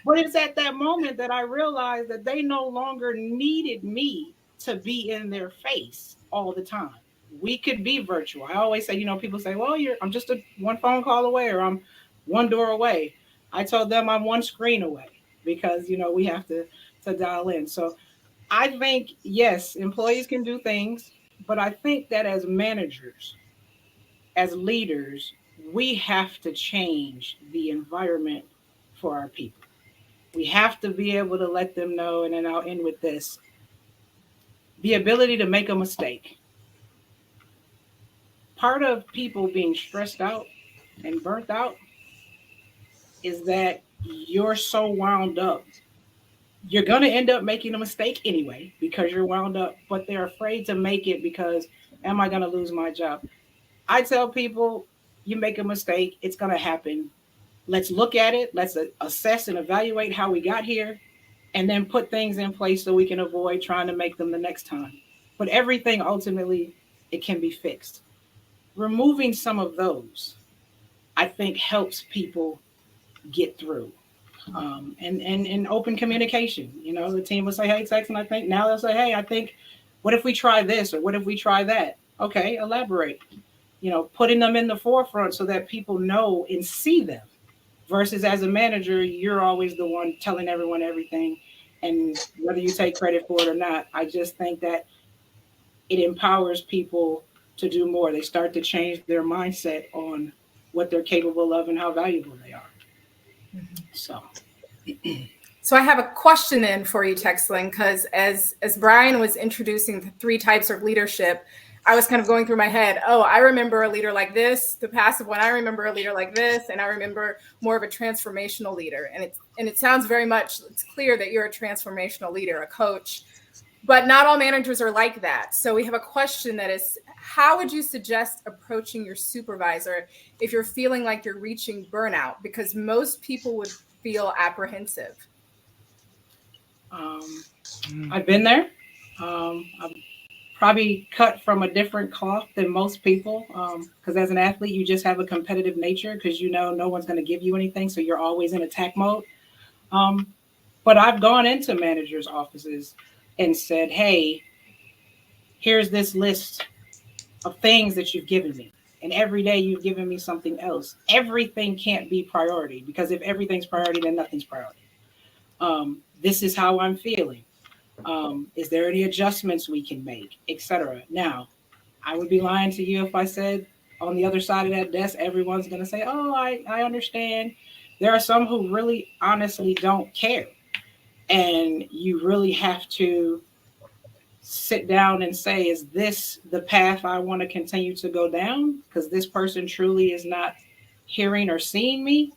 But it's at that moment that I realized that they no longer needed me to be in their face all the time. We could be virtual. I always say, people say, well, I'm just one phone call away, or I'm one door away. I told them I'm one screen away because, we have to dial in. So I think, yes, employees can do things, but I think that as managers, as leaders, we have to change the environment for our people. We have to be able to let them know, and then I'll end with this, the ability to make a mistake. Part of people being stressed out and burnt out is that you're so wound up. You're going to end up making a mistake anyway because you're wound up, but they're afraid to make it because, am I going to lose my job? I tell people, you make a mistake, it's going to happen. Let's look at it. Let's assess and evaluate how we got here, and then put things in place so we can avoid trying to make them the next time. But everything ultimately, it can be fixed. Removing some of those, I think, helps people get through. And open communication. The team will say, hey, Tex, and I think now they'll say, hey, I think, what if we try this, or what if we try that? Okay, elaborate. Putting them in the forefront so that people know and see them. Versus as a manager, you're always the one telling everyone everything. And whether you take credit for it or not, I just think that it empowers people to do more. They start to change their mindset on what they're capable of and how valuable they are. So I have a question then for you, Texling, because as Brian was introducing the 3 types of leadership, I was kind of going through my head, oh, I remember a leader like this, the passive one. I remember a leader like this, and I remember more of a transformational leader. And it sounds very much, it's clear that you're a transformational leader, a coach, but not all managers are like that. So we have a question that is, how would you suggest approaching your supervisor if you're feeling like you're reaching burnout? Because most people would feel apprehensive. I've been there. I've probably cut from a different cloth than most people, because as an athlete, you just have a competitive nature because no one's going to give you anything, so you're always in attack mode. But I've gone into managers' offices and said, hey, here's this list of things that you've given me. And every day you've given me something else. Everything can't be priority, because if everything's priority, then nothing's priority. This is how I'm feeling. Is there any adjustments we can make, etc.? Now, I would be lying to you if I said on the other side of that desk, everyone's going to say, oh, I understand. There are some who really honestly don't care. And you really have to sit down and say, is this the path I want to continue to go down? Because this person truly is not hearing or seeing me.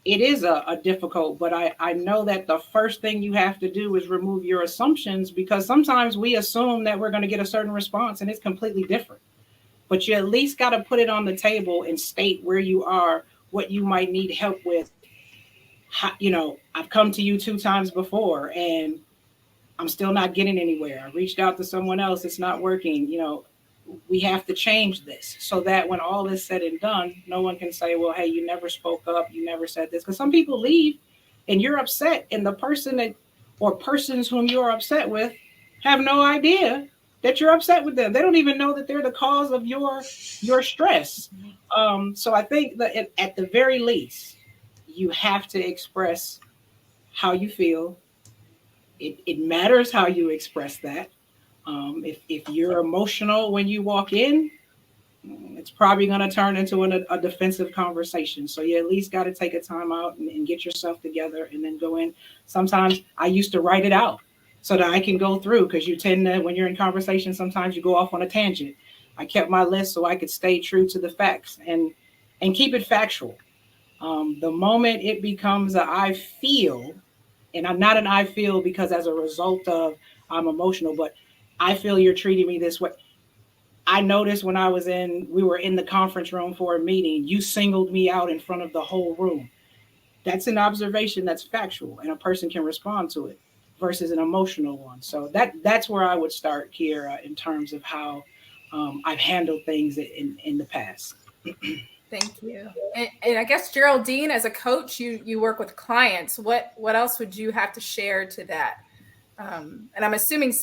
It is a difficult, but I know that the first thing you have to do is remove your assumptions, because sometimes we assume that we're going to get a certain response and it's completely different. But you at least got to put it on the table and state where you are, what you might need help with. I've come to you 2 times before and I'm still not getting anywhere. I reached out to someone else. It's not working. We have to change this so that when all is said and done, no one can say, well, hey, you never spoke up. You never said this. Because some people leave and you're upset, and the person or persons whom you're upset with have no idea that you're upset with them. They don't even know that they're the cause of your stress. So I think that at the very least, you have to express how you feel, It matters how you express that. If you're emotional when you walk in, it's probably going to turn into a defensive conversation. So you at least got to take a time out and get yourself together and then go in. Sometimes I used to write it out so that I can go through, because you tend to, when you're in conversation, sometimes you go off on a tangent. I kept my list so I could stay true to the facts and keep it factual. The moment it becomes a I feel, and I'm not an I feel because as a result of I'm emotional, but I feel you're treating me this way. I noticed when we were in the conference room for a meeting, you singled me out in front of the whole room. That's an observation that's factual and a person can respond to it versus an emotional one. So that's where I would start here in terms of how I've handled things in the past. Thank you. And I guess, Geraldine, as a coach, you work with clients. What else would you have to share to that? And I'm assuming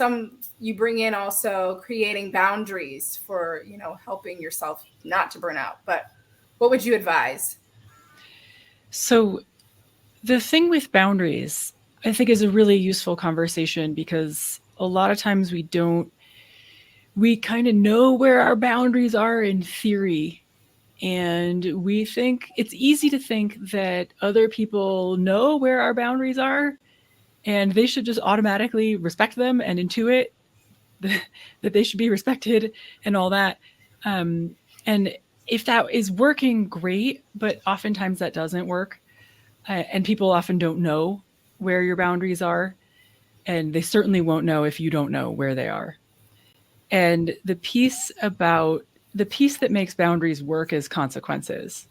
you bring in also creating boundaries for, helping yourself not to burn out. But what would you advise? So the thing with boundaries, I think, is a really useful conversation, because a lot of times we kind of know where our boundaries are in theory. And we think it's easy to think that other people know where our boundaries are and they should just automatically respect them and intuit that they should be respected and all that. And if that is working, great, but oftentimes that doesn't work. And people often don't know where your boundaries are. And they certainly won't know if you don't know where they are. And the piece that makes boundaries work is consequences.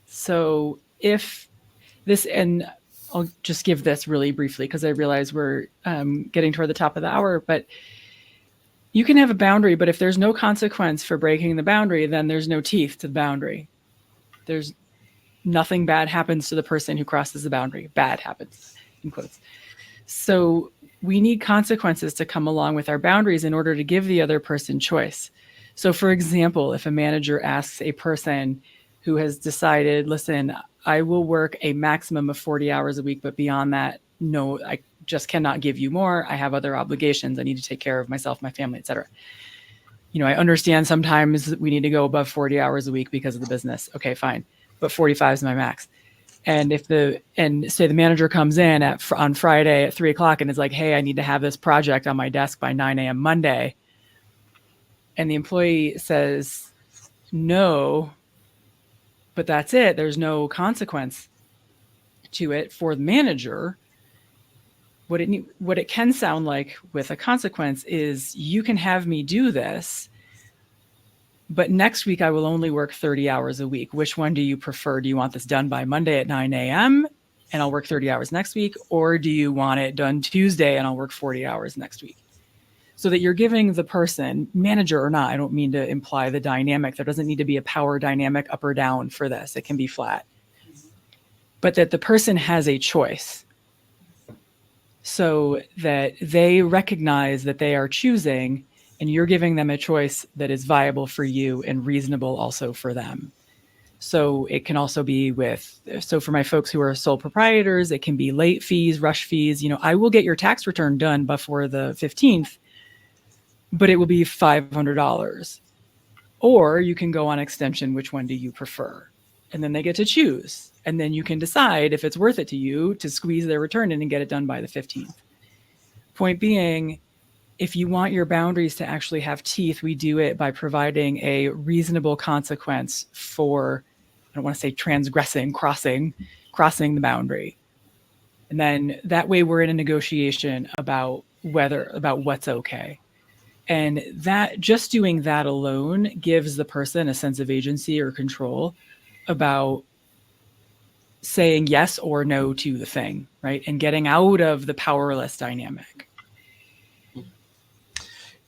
So if this, and I'll just give this really briefly because I realize we're getting toward the top of the hour, but you can have a boundary, but if there's no consequence for breaking the boundary, then there's no teeth to the boundary. There's nothing bad happens to the person who crosses the boundary. Bad happens, in quotes. So we need consequences to come along with our boundaries in order to give the other person choice. So for example, if a manager asks a person who has decided, listen, I will work a maximum of 40 hours a week, but beyond that, no, I just cannot give you more. I have other obligations. I need to take care of myself, my family, etc. I understand sometimes we need to go above 40 hours a week because of the business. Okay, fine. But 45 is my max. And say the manager comes in on Friday at 3:00 and is like, hey, I need to have this project on my desk by 9 a.m. Monday. And the employee says, no, but that's it. There's no consequence to it for the manager. What it can sound like with a consequence is, you can have me do this, but next week I will only work 30 hours a week. Which one do you prefer? Do you want this done by Monday at 9 a.m. and I'll work 30 hours next week? Or do you want it done Tuesday and I'll work 40 hours next week? So that you're giving the person, manager or not, I don't mean to imply the dynamic. There doesn't need to be a power dynamic up or down for this. It can be flat. But that the person has a choice, so that they recognize that they are choosing, and you're giving them a choice that is viable for you and reasonable also for them. So it can also be so for my folks who are sole proprietors, it can be late fees, rush fees. I will get your tax return done before the 15th, but it will be $500. Or you can go on extension. Which one do you prefer? And then they get to choose. And then you can decide if it's worth it to you to squeeze their return in and get it done by the 15th. Point being, if you want your boundaries to actually have teeth, we do it by providing a reasonable consequence for, I don't want to say transgressing, crossing the boundary. And then that way we're in a negotiation about what's okay. And that, just doing that alone gives the person a sense of agency or control about saying yes or no to the thing, right? And getting out of the powerless dynamic.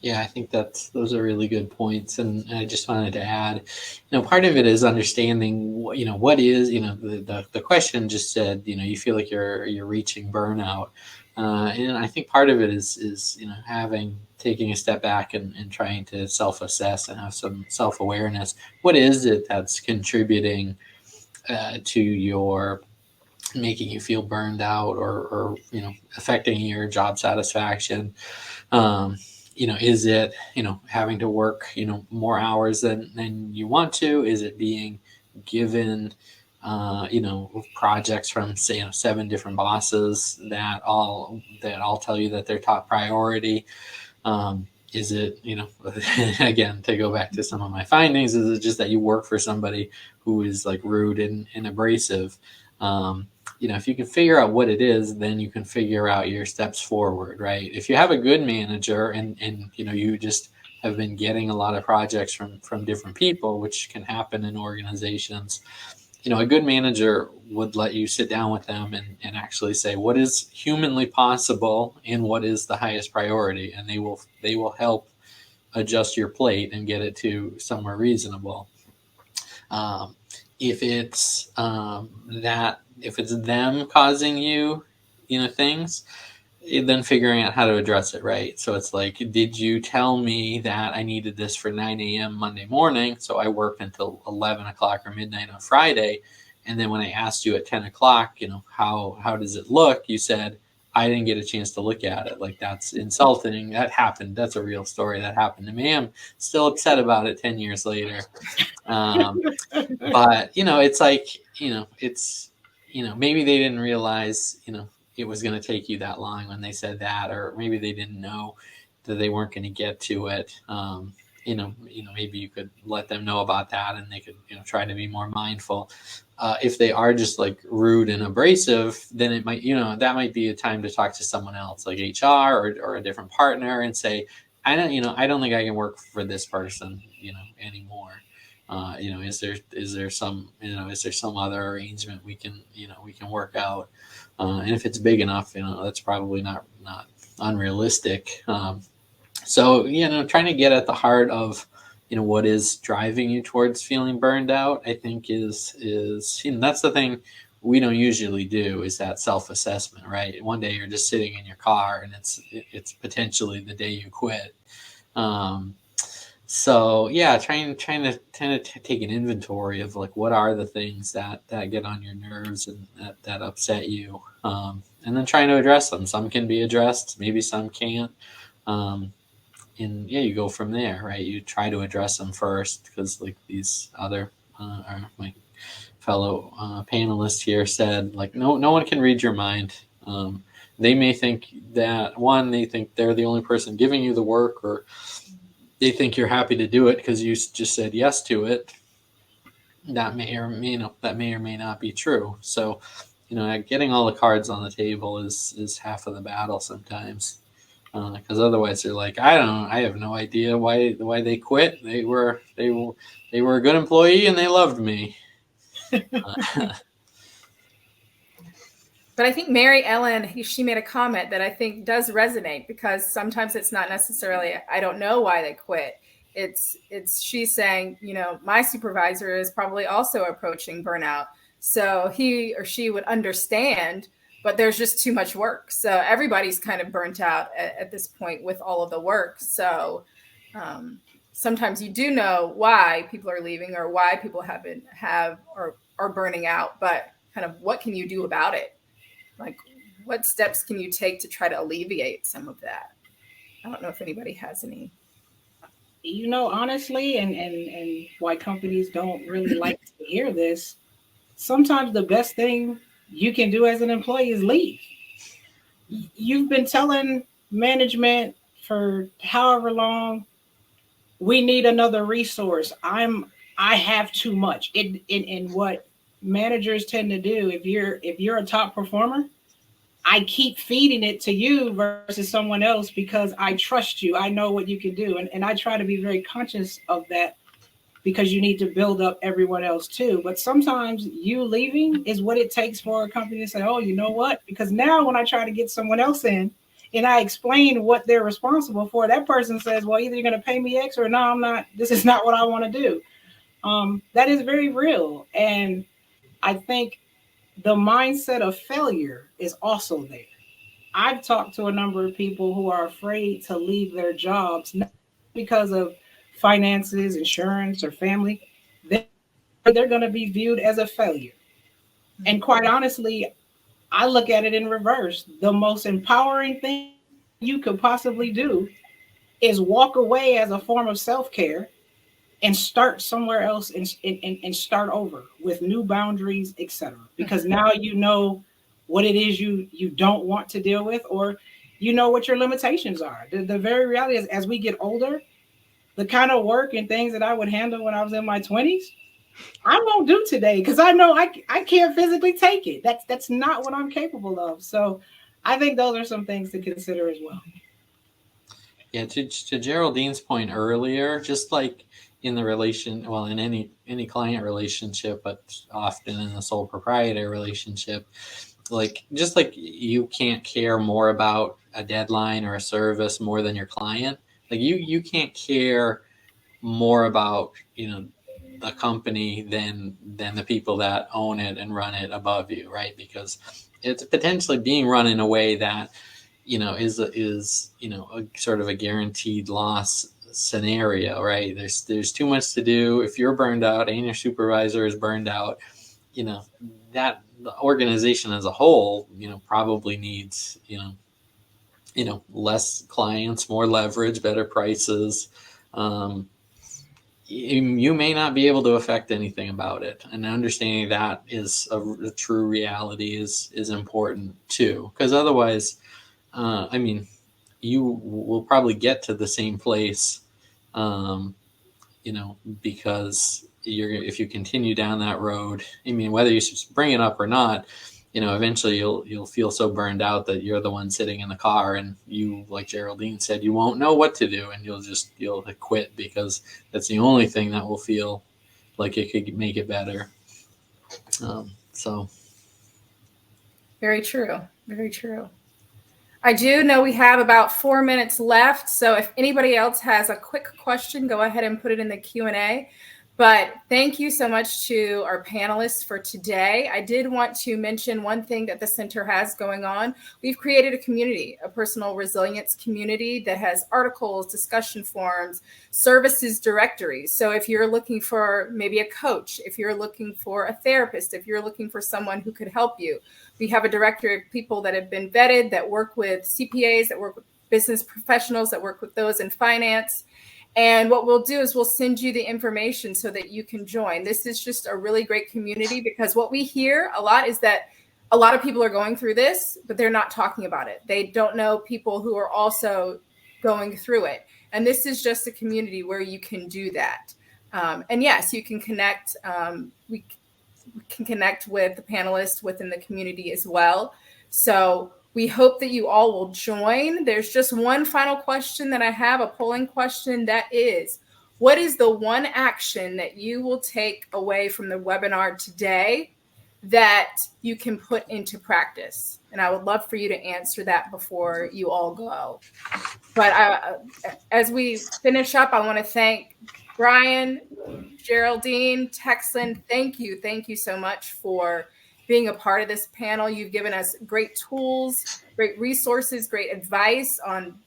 Yeah, I think those are really good points. And I just wanted to add, part of it is understanding, what is, the question just said, you feel like you're reaching burnout. And I think part of it is taking a step back and trying to self-assess and have some self-awareness. What is it that's contributing to your making you feel burned out, or affecting your job satisfaction? Is it having to work more hours than you want to? Is it being given projects from, say, 7 different bosses that all tell you that they're top priority? Is it, again, to go back to some of my findings, is it just that you work for somebody who is like rude and abrasive? If you can figure out what it is, then you can figure out your steps forward, right? If you have a good manager and you just have been getting a lot of projects from different people, which can happen in organizations, a good manager would let you sit down with them and actually say what is humanly possible and what is the highest priority, and they will help adjust your plate and get it to somewhere reasonable. If it's them causing you things, then figuring out how to address it, right? So it's like, did you tell me that I needed this for 9 a.m. Monday morning, so I worked until 11 o'clock or midnight on Friday, and then when I asked you at 10 o'clock, how does it look, you said, I didn't get a chance to look at it. Like, that's insulting. That happened. That's a real story that happened to me. I'm still upset about it 10 years later. But it's like, it's maybe they didn't realize it was going to take you that long when they said that, or maybe they didn't know that they weren't going to get to it. Maybe you could let them know about that, and they could try to be more mindful. If they are just like rude and abrasive, then it might that might be a time to talk to someone else, like HR or a different partner, and say, I don't think I can work for this person anymore. Is there some other arrangement we can work out? And if it's big enough, that's probably not unrealistic. So trying to get at the heart of what is driving you towards feeling burned out, I think is that's the thing we don't usually do, is that self-assessment, right? One day you're just sitting in your car and it's potentially the day you quit. So yeah, trying to take an inventory of like, what are the things that get on your nerves and that upset you, and then trying to address them. Some can be addressed, maybe some can't, and yeah, you go from there, right? You try to address them first, because like these other my fellow panelists here said, like, no one can read your mind. They may think that they think they're the only person giving you the work, or they think you're happy to do it because you just said yes to it. That may or may not be true. So, getting all the cards on the table is half of the battle sometimes. Because otherwise they're like, I have no idea why they quit. They were a good employee and they loved me. But I think Mary Ellen, she made a comment that I think does resonate, because sometimes it's not necessarily, I don't know why they quit. It's she's saying, my supervisor is probably also approaching burnout. So he or she would understand, but there's just too much work. So everybody's kind of burnt out at this point with all of the work. So sometimes you do know why people are leaving or why people are burning out, but kind of what can you do about it? Like, what steps can you take to try to alleviate some of that? I don't know if anybody has any. Honestly, and why companies don't really like to hear this, sometimes the best thing you can do as an employee is leave. You've been telling management for however long, we need another resource. I have too much. In what managers tend to do, if you're a top performer, I keep feeding it to you versus someone else because I trust you. I know what you can do. And I try to be very conscious of that, because you need to build up everyone else too. But sometimes you leaving is what it takes for a company to say, oh, you know what? Because now when I try to get someone else in and I explain what they're responsible for, that person says, well, either you're going to pay me X or no, I'm not. This is not what I want to do. That is very real. And I think the mindset of failure is also there. I've talked to a number of people who are afraid to leave their jobs, not because of finances, insurance, or family. They're going to be viewed as a failure. And quite honestly, I look at it in reverse. The most empowering thing you could possibly do is walk away as a form of self-care and start somewhere else and start over with new boundaries, etc. Because now you know what it is you don't want to deal with, or you know what your limitations are. The very reality is, as we get older, the kind of work and things that I would handle when I was in my 20s, I won't do today because I know I can't physically take it. That's not what I'm capable of. So I think those are some things to consider as well. Yeah, to Geraldine's point earlier, just like in the relation, well, in any client relationship, but often in the sole proprietor relationship, like just like you can't care more about a deadline or a service more than your client, like you can't care more about, you know, the company than the people that own it and run it above you, right? Because it's potentially being run in a way that, you know, is you know, a sort of a guaranteed loss scenario, right? There's too much to do. If you're burned out and your supervisor is burned out, you know, that the organization as a whole, you know, probably needs, you know, less clients, more leverage, better prices. You may not be able to affect anything about it, and understanding that is a true reality is important too, because otherwise, I mean, you will probably get to the same place, um, you know, because if you continue down that road, I mean, whether you bring it up or not, you know, eventually you'll feel so burned out that you're the one sitting in the car, and you, like Geraldine said, you won't know what to do, and you'll quit because that's the only thing that will feel like it could make it better. So Very true. Very true. I do know we have about 4 minutes left. So if anybody else has a quick question, go ahead and put it in the Q&A. But thank you so much to our panelists for today. I did want to mention one thing that the center has going on. We've created a community, a personal resilience community that has articles, discussion forums, services directories. So if you're looking for maybe a coach, if you're looking for a therapist, if you're looking for someone who could help you, we have a directory of people that have been vetted, that work with CPAs, that work with business professionals, that work with those in finance. And what we'll do is we'll send you the information so that you can join. This is just a really great community, because what we hear a lot is that a lot of people are going through this, but they're not talking about it. They don't know people who are also going through it. And this is just a community where you can do that. And yes, you can connect. We can connect with the panelists within the community as well. So we hope that you all will join. There's just one final question that I have, a polling question, that is, what is the one action that you will take away from the webinar today that you can put into practice? And I would love for you to answer that before you all go. But as we finish up, I want to thank Brian, Geraldine, Texan. Thank you so much for being a part of this panel. You've given us great tools, great resources, great advice on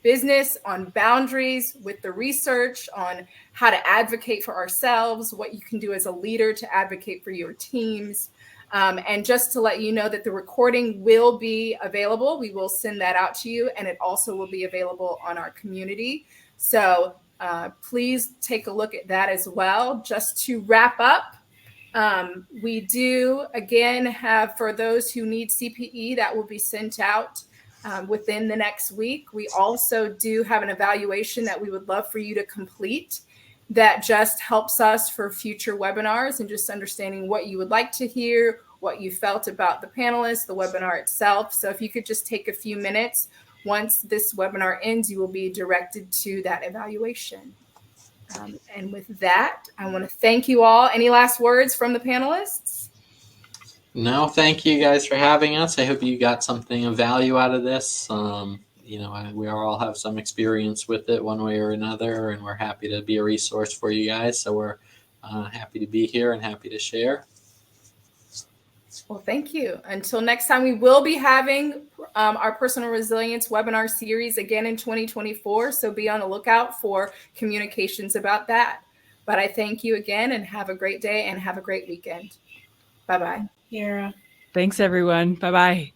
business, on boundaries with the research, on how to advocate for ourselves, what you can do as a leader to advocate for your teams. And just to let you know that the recording will be available. We will send that out to you, and it also will be available on our community. So please take a look at that as well. Just to wrap up, we do, again, have, for those who need CPE, that will be sent out within the next week. We also do have an evaluation that we would love for you to complete that just helps us for future webinars and just understanding what you would like to hear, what you felt about the panelists, the webinar itself. So if you could just take a few minutes, once this webinar ends, you will be directed to that evaluation. And with that, I want to thank you all. Any last words from the panelists? no, thank you guys for having us. I hope you got something of value out of this. You know, we all have some experience with it one way or another, and we're happy to be a resource for you guys. So we're happy to be here and happy to share. Well, thank you. Until next time, we will be having our personal resilience webinar series again in 2024. So be on the lookout for communications about that. But I thank you again, and have a great day and have a great weekend. Bye-bye. Yeah. Thanks, everyone. Bye-bye.